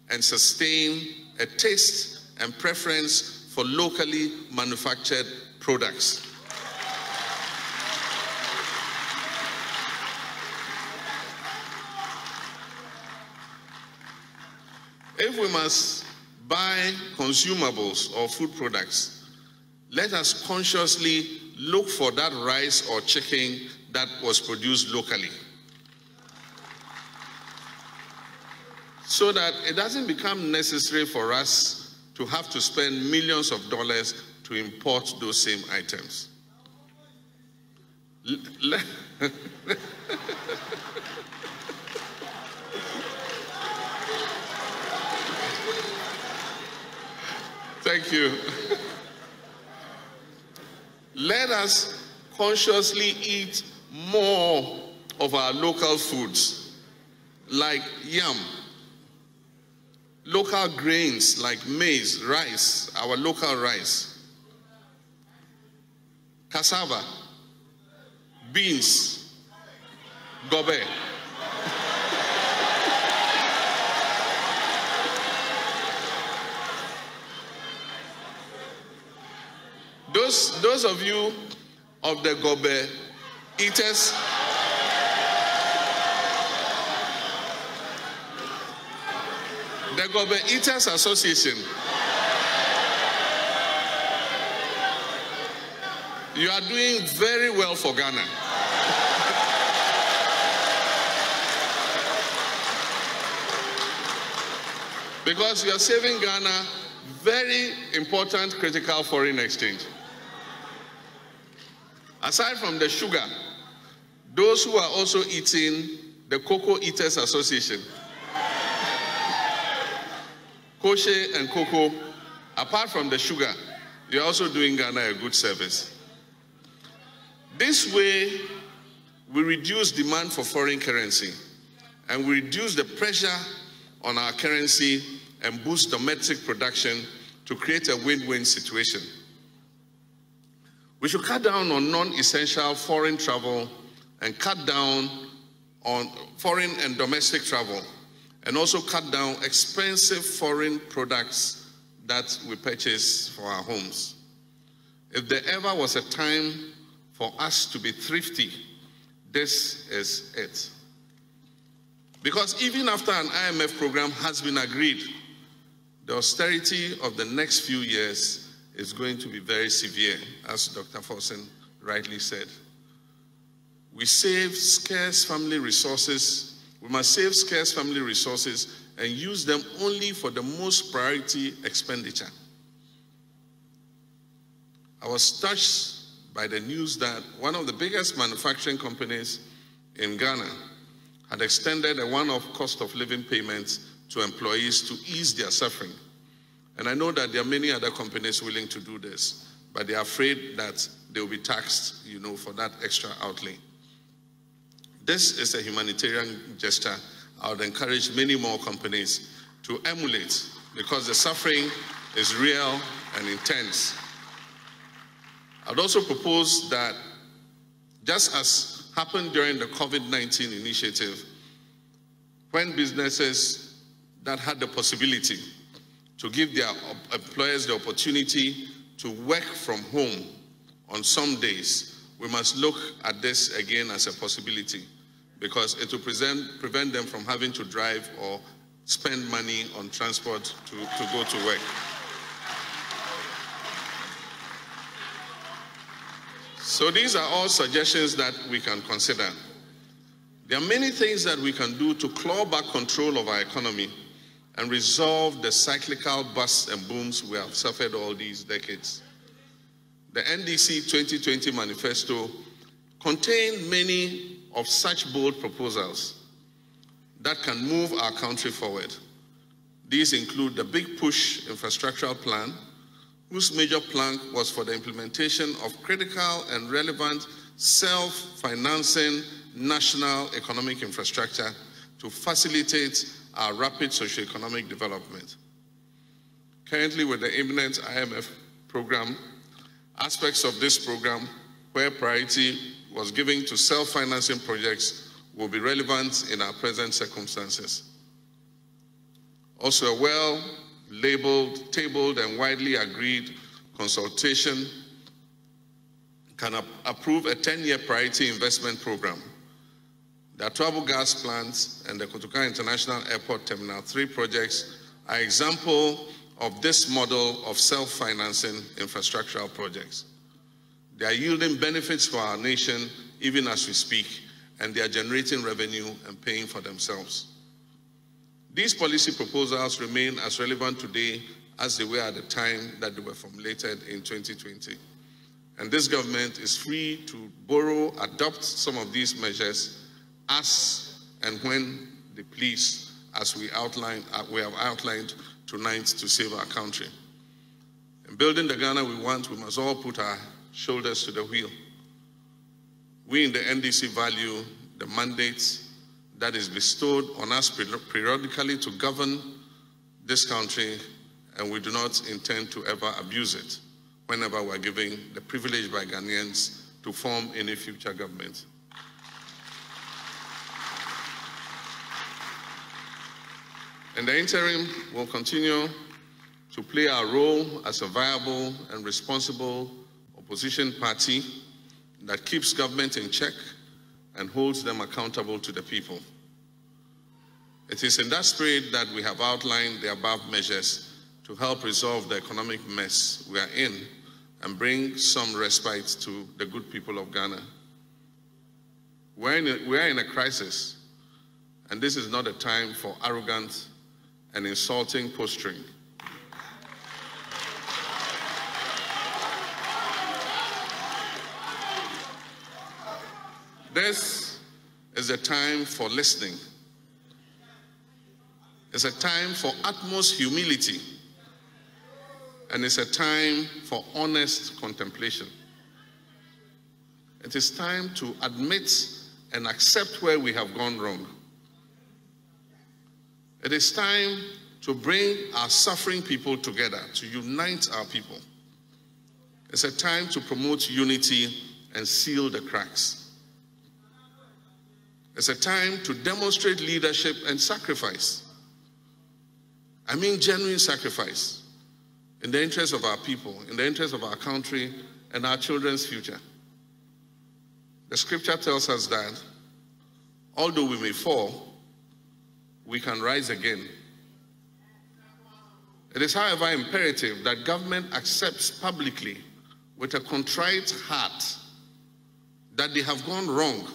and sustain a taste and preference for locally manufactured products. If we must buy consumables or food products, let us consciously look for that rice or chicken that was produced locally, so that it doesn't become necessary for us to have to spend millions of dollars to import those same items. Thank you. Let us consciously eat more of our local foods, like yam, local grains like maize, rice, our local rice, cassava, beans, gobe. Those of you of the gobe eaters, the Gobe Eaters Association, you are doing very well for Ghana. Because you are saving Ghana very important critical foreign exchange. Aside from the sugar, those who are also eating the Cocoa Eaters Association, Koshe and cocoa, apart from the sugar, you're also doing Ghana a good service. This way, we reduce demand for foreign currency and we reduce the pressure on our currency and boost domestic production to create a win-win situation. We should cut down on non-essential foreign travel and cut down on foreign and domestic travel, and also cut down expensive foreign products that we purchase for our homes. If there ever was a time for us to be thrifty, this is it. Because even after an IMF program has been agreed, the austerity of the next few years is going to be very severe, as Dr. Forsen rightly said. We save scarce family resources. We must save scarce family resources and use them only for the most priority expenditure. I was touched by the news that one of the biggest manufacturing companies in Ghana had extended a one-off cost of living payments to employees to ease their suffering. And I know that there are many other companies willing to do this, but they are afraid that they will be taxed, for that extra outlay. This is a humanitarian gesture I would encourage many more companies to emulate, because the suffering is real and intense. I I'd also propose that, just as happened during the COVID-19 initiative, when businesses that had the possibility to give their employers the opportunity to work from home on some days, we must look at this again as a possibility, because it will prevent them from having to drive or spend money on transport to go to work. So these are all suggestions that we can consider. There are many things that we can do to claw back control of our economy and resolve the cyclical busts and booms we have suffered all these decades. The NDC 2020 manifesto contained many of such bold proposals that can move our country forward. These include the Big Push Infrastructural Plan, whose major plank was for the implementation of critical and relevant self-financing national economic infrastructure to facilitate our rapid socio-economic development. Currently, with the imminent IMF program, aspects of this program where priority was given to self-financing projects will be relevant in our present circumstances. Also, a well-labeled, tabled, and widely agreed consultation can approve a 10-year priority investment program. The Atuabo gas plants and the Kotoka International Airport Terminal 3 projects are examples of this model of self-financing infrastructural projects. They are yielding benefits for our nation even as we speak, and they are generating revenue and paying for themselves. These policy proposals remain as relevant today as they were at the time that they were formulated in 2020. And this government is free to borrow, adopt some of these measures as and when they please, as we have outlined tonight to save our country. In building the Ghana we want, we must all put our shoulders to the wheel. We in the NDC value the mandate that is bestowed on us periodically to govern this country, and we do not intend to ever abuse it whenever we're given the privilege by Ghanaians to form any future government. In the interim, we'll continue to play our role as a viable and responsible opposition party that keeps government in check and holds them accountable to the people. It is in that spirit that we have outlined the above measures to help resolve the economic mess we are in and bring some respite to the good people of Ghana. We are in a crisis, and this is not a time for arrogant and insulting posturing. This is a time for listening. It's a time for utmost humility. And it's a time for honest contemplation. It is time to admit and accept where we have gone wrong. It is time to bring our suffering people together, to unite our people. It's a time to promote unity and seal the cracks. It's a time to demonstrate leadership and sacrifice. I mean genuine sacrifice in the interest of our people, in the interest of our country and our children's future. The scripture tells us that although we may fall, we can rise again. It is, however, imperative that government accepts publicly with a contrite heart that they have gone wrong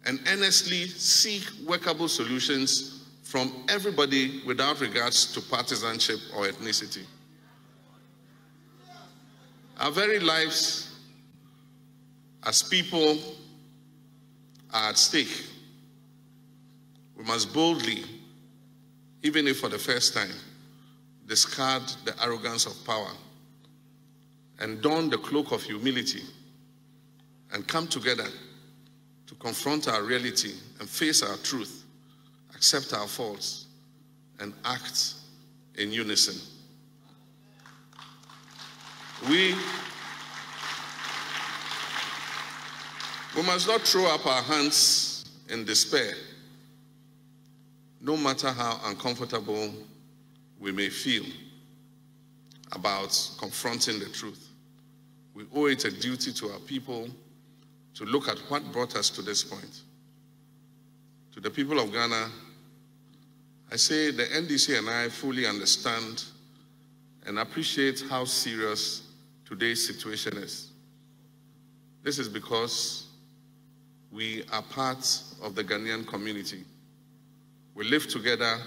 and earnestly seek workable solutions from everybody without regards to partisanship or ethnicity. Our very lives as people are at stake. We must boldly, even if for the first time, discard the arrogance of power and don the cloak of humility and come together to confront our reality and face our truth, accept our faults, and act in unison. We We must not throw up our hands in despair, no matter how uncomfortable we may feel about confronting the truth. We owe it a duty to our people to look at what brought us to this point. To the people of Ghana, I say the NDC and I fully understand and appreciate how serious today's situation is. This is because we are part of the Ghanaian community. We live together,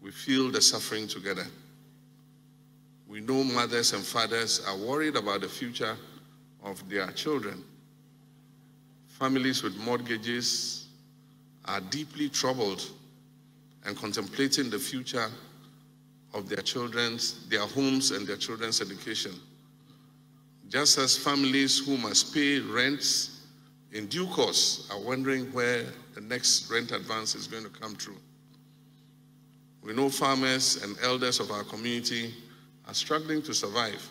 we feel the suffering together. We know mothers and fathers are worried about the future of their children. Families with mortgages are deeply troubled and contemplating the future of their homes and their children's education. Just as families who must pay rents in due course are wondering where the next rent advance is going to come through. We know farmers and elders of our community are struggling to survive.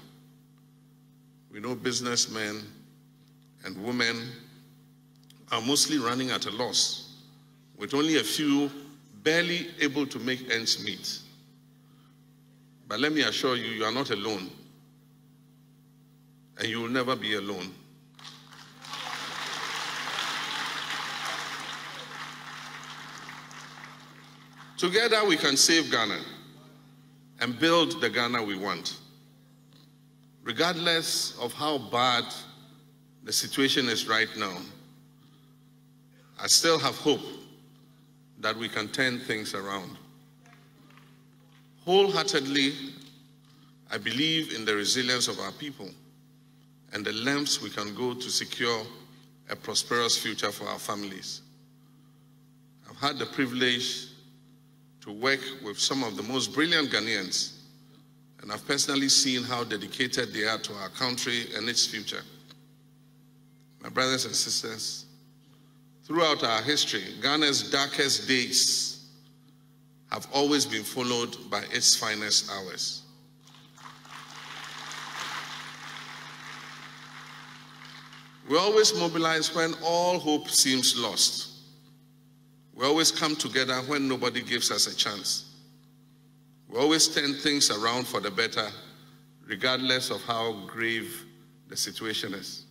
We know businessmen and women are mostly running at a loss, with only a few barely able to make ends meet. But let me assure you, you are not alone, and you will never be alone. Together we can save Ghana and build the Ghana we want. Regardless of how bad the situation is right now, I still have hope that we can turn things around. Wholeheartedly, I believe in the resilience of our people and the lengths we can go to secure a prosperous future for our families. I've had the privilege to work with some of the most brilliant Ghanaians, and I've personally seen how dedicated they are to our country and its future. My brothers and sisters, throughout our history, Ghana's darkest days have always been followed by its finest hours. We always mobilize when all hope seems lost. We always come together when nobody gives us a chance. We always turn things around for the better, regardless of how grave the situation is.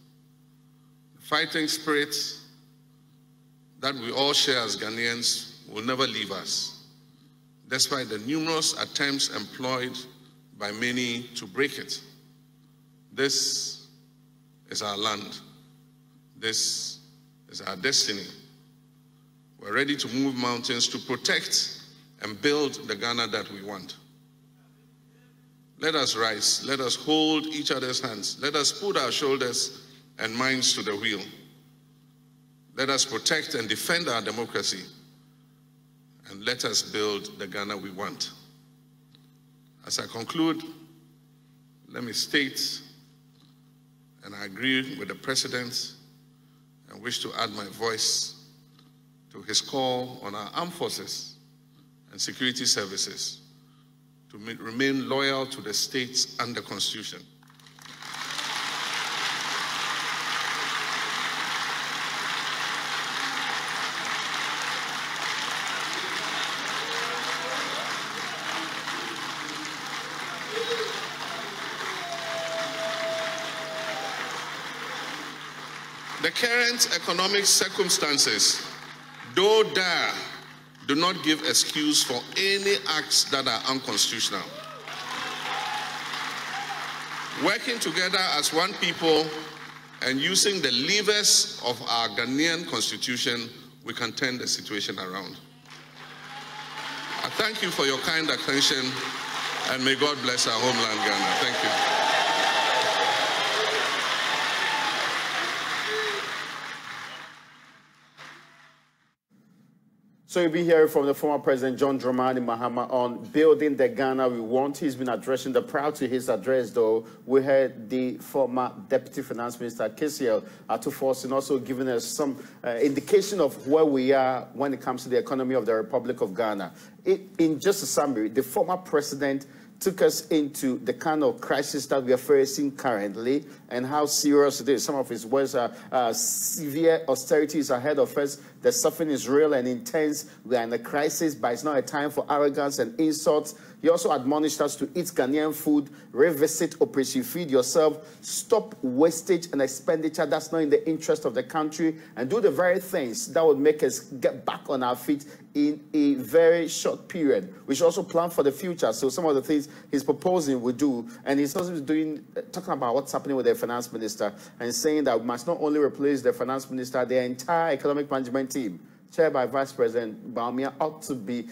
The fighting spirit that we all share as Ghanaians will never leave us, despite the numerous attempts employed by many to break it. This is our land. This is our destiny. We're ready to move mountains to protect and build the Ghana that we want. Let us rise. Let us hold each other's hands. Let us put our shoulders and minds to the wheel. Let us protect and defend our democracy. And let us build the Ghana we want. As I conclude, let me state, and I agree with the President, and wish to add my voice to his call on our armed forces and security services to remain loyal to the states and the Constitution. The current economic circumstances, though dire, do not give excuse for any acts that are unconstitutional. Working together as one people and using the levers of our Ghanaian constitution, we can turn the situation around. I thank you for your kind attention, and may God bless our homeland, Ghana. Thank you. So you'll be hearing from the former President John Dramani Mahama on building the Ghana we want. He's been addressing the proud to his address, though. We heard the former Deputy Finance Minister, Akufo-Addo, also giving us some indication of where we are when it comes to the economy of the Republic of Ghana. In just a summary, the former president took us into the kind of crisis that we are facing currently and how serious it is. Some of his words are severe austerity is ahead of us. The suffering is real and intense. We are in a crisis, but it's not a time for arrogance and insults. He also admonished us to eat Ghanaian food, revisit Operation Feed Yourself, stop wastage and expenditure that's not in the interest of the country, and do the very things that would make us get back on our feet in a very short period. We should also plan for the future. So some of the things he's proposing we do, and he's also talking about what's happening with the finance minister and saying that we must not only replace the finance minister, the entire economic management team, chaired by Vice President Bawumia, ought to be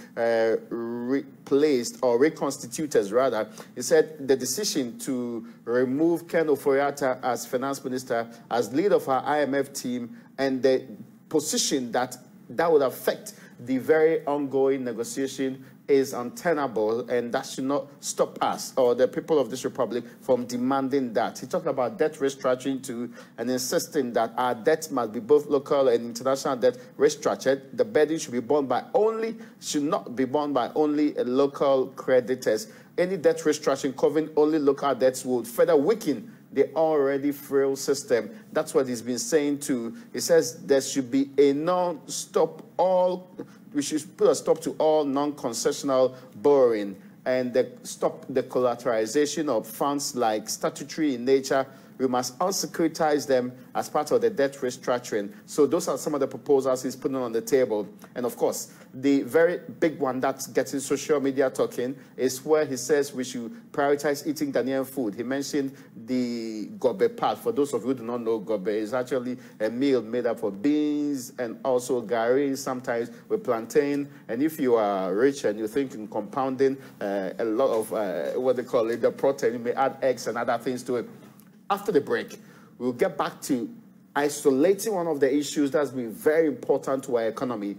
replaced or reconstituted, rather. He said the decision to remove Ken Ofori-Atta as finance minister, as lead of our IMF team, and the position that would affect the very ongoing negotiation is untenable, and that should not stop us or the people of this republic from demanding that. He talked about debt restructuring too, and insisting that our debt must be both local and international debt restructured. The burden should not be borne by only local creditors. Any debt restructuring covering only local debts would further weaken the already frail system. That's what he's been saying too. He says there should be a we should put a stop to all non-concessional borrowing and stop the collateralization of funds like statutory in nature. We must unsecuritize them as part of the debt restructuring. So those are some of the proposals he's putting on the table. And of course, the very big one that's getting social media talking is where he says we should prioritize eating Ghanaian food. He mentioned the gobe part. For those of you who do not know, gobe is actually a meal made up of beans and also gari, sometimes with plantain. And if you are rich and you think in compounding a lot of, what they call it, the protein, you may add eggs and other things to it. After the break, we'll get back to isolating one of the issues that's been very important to our economy,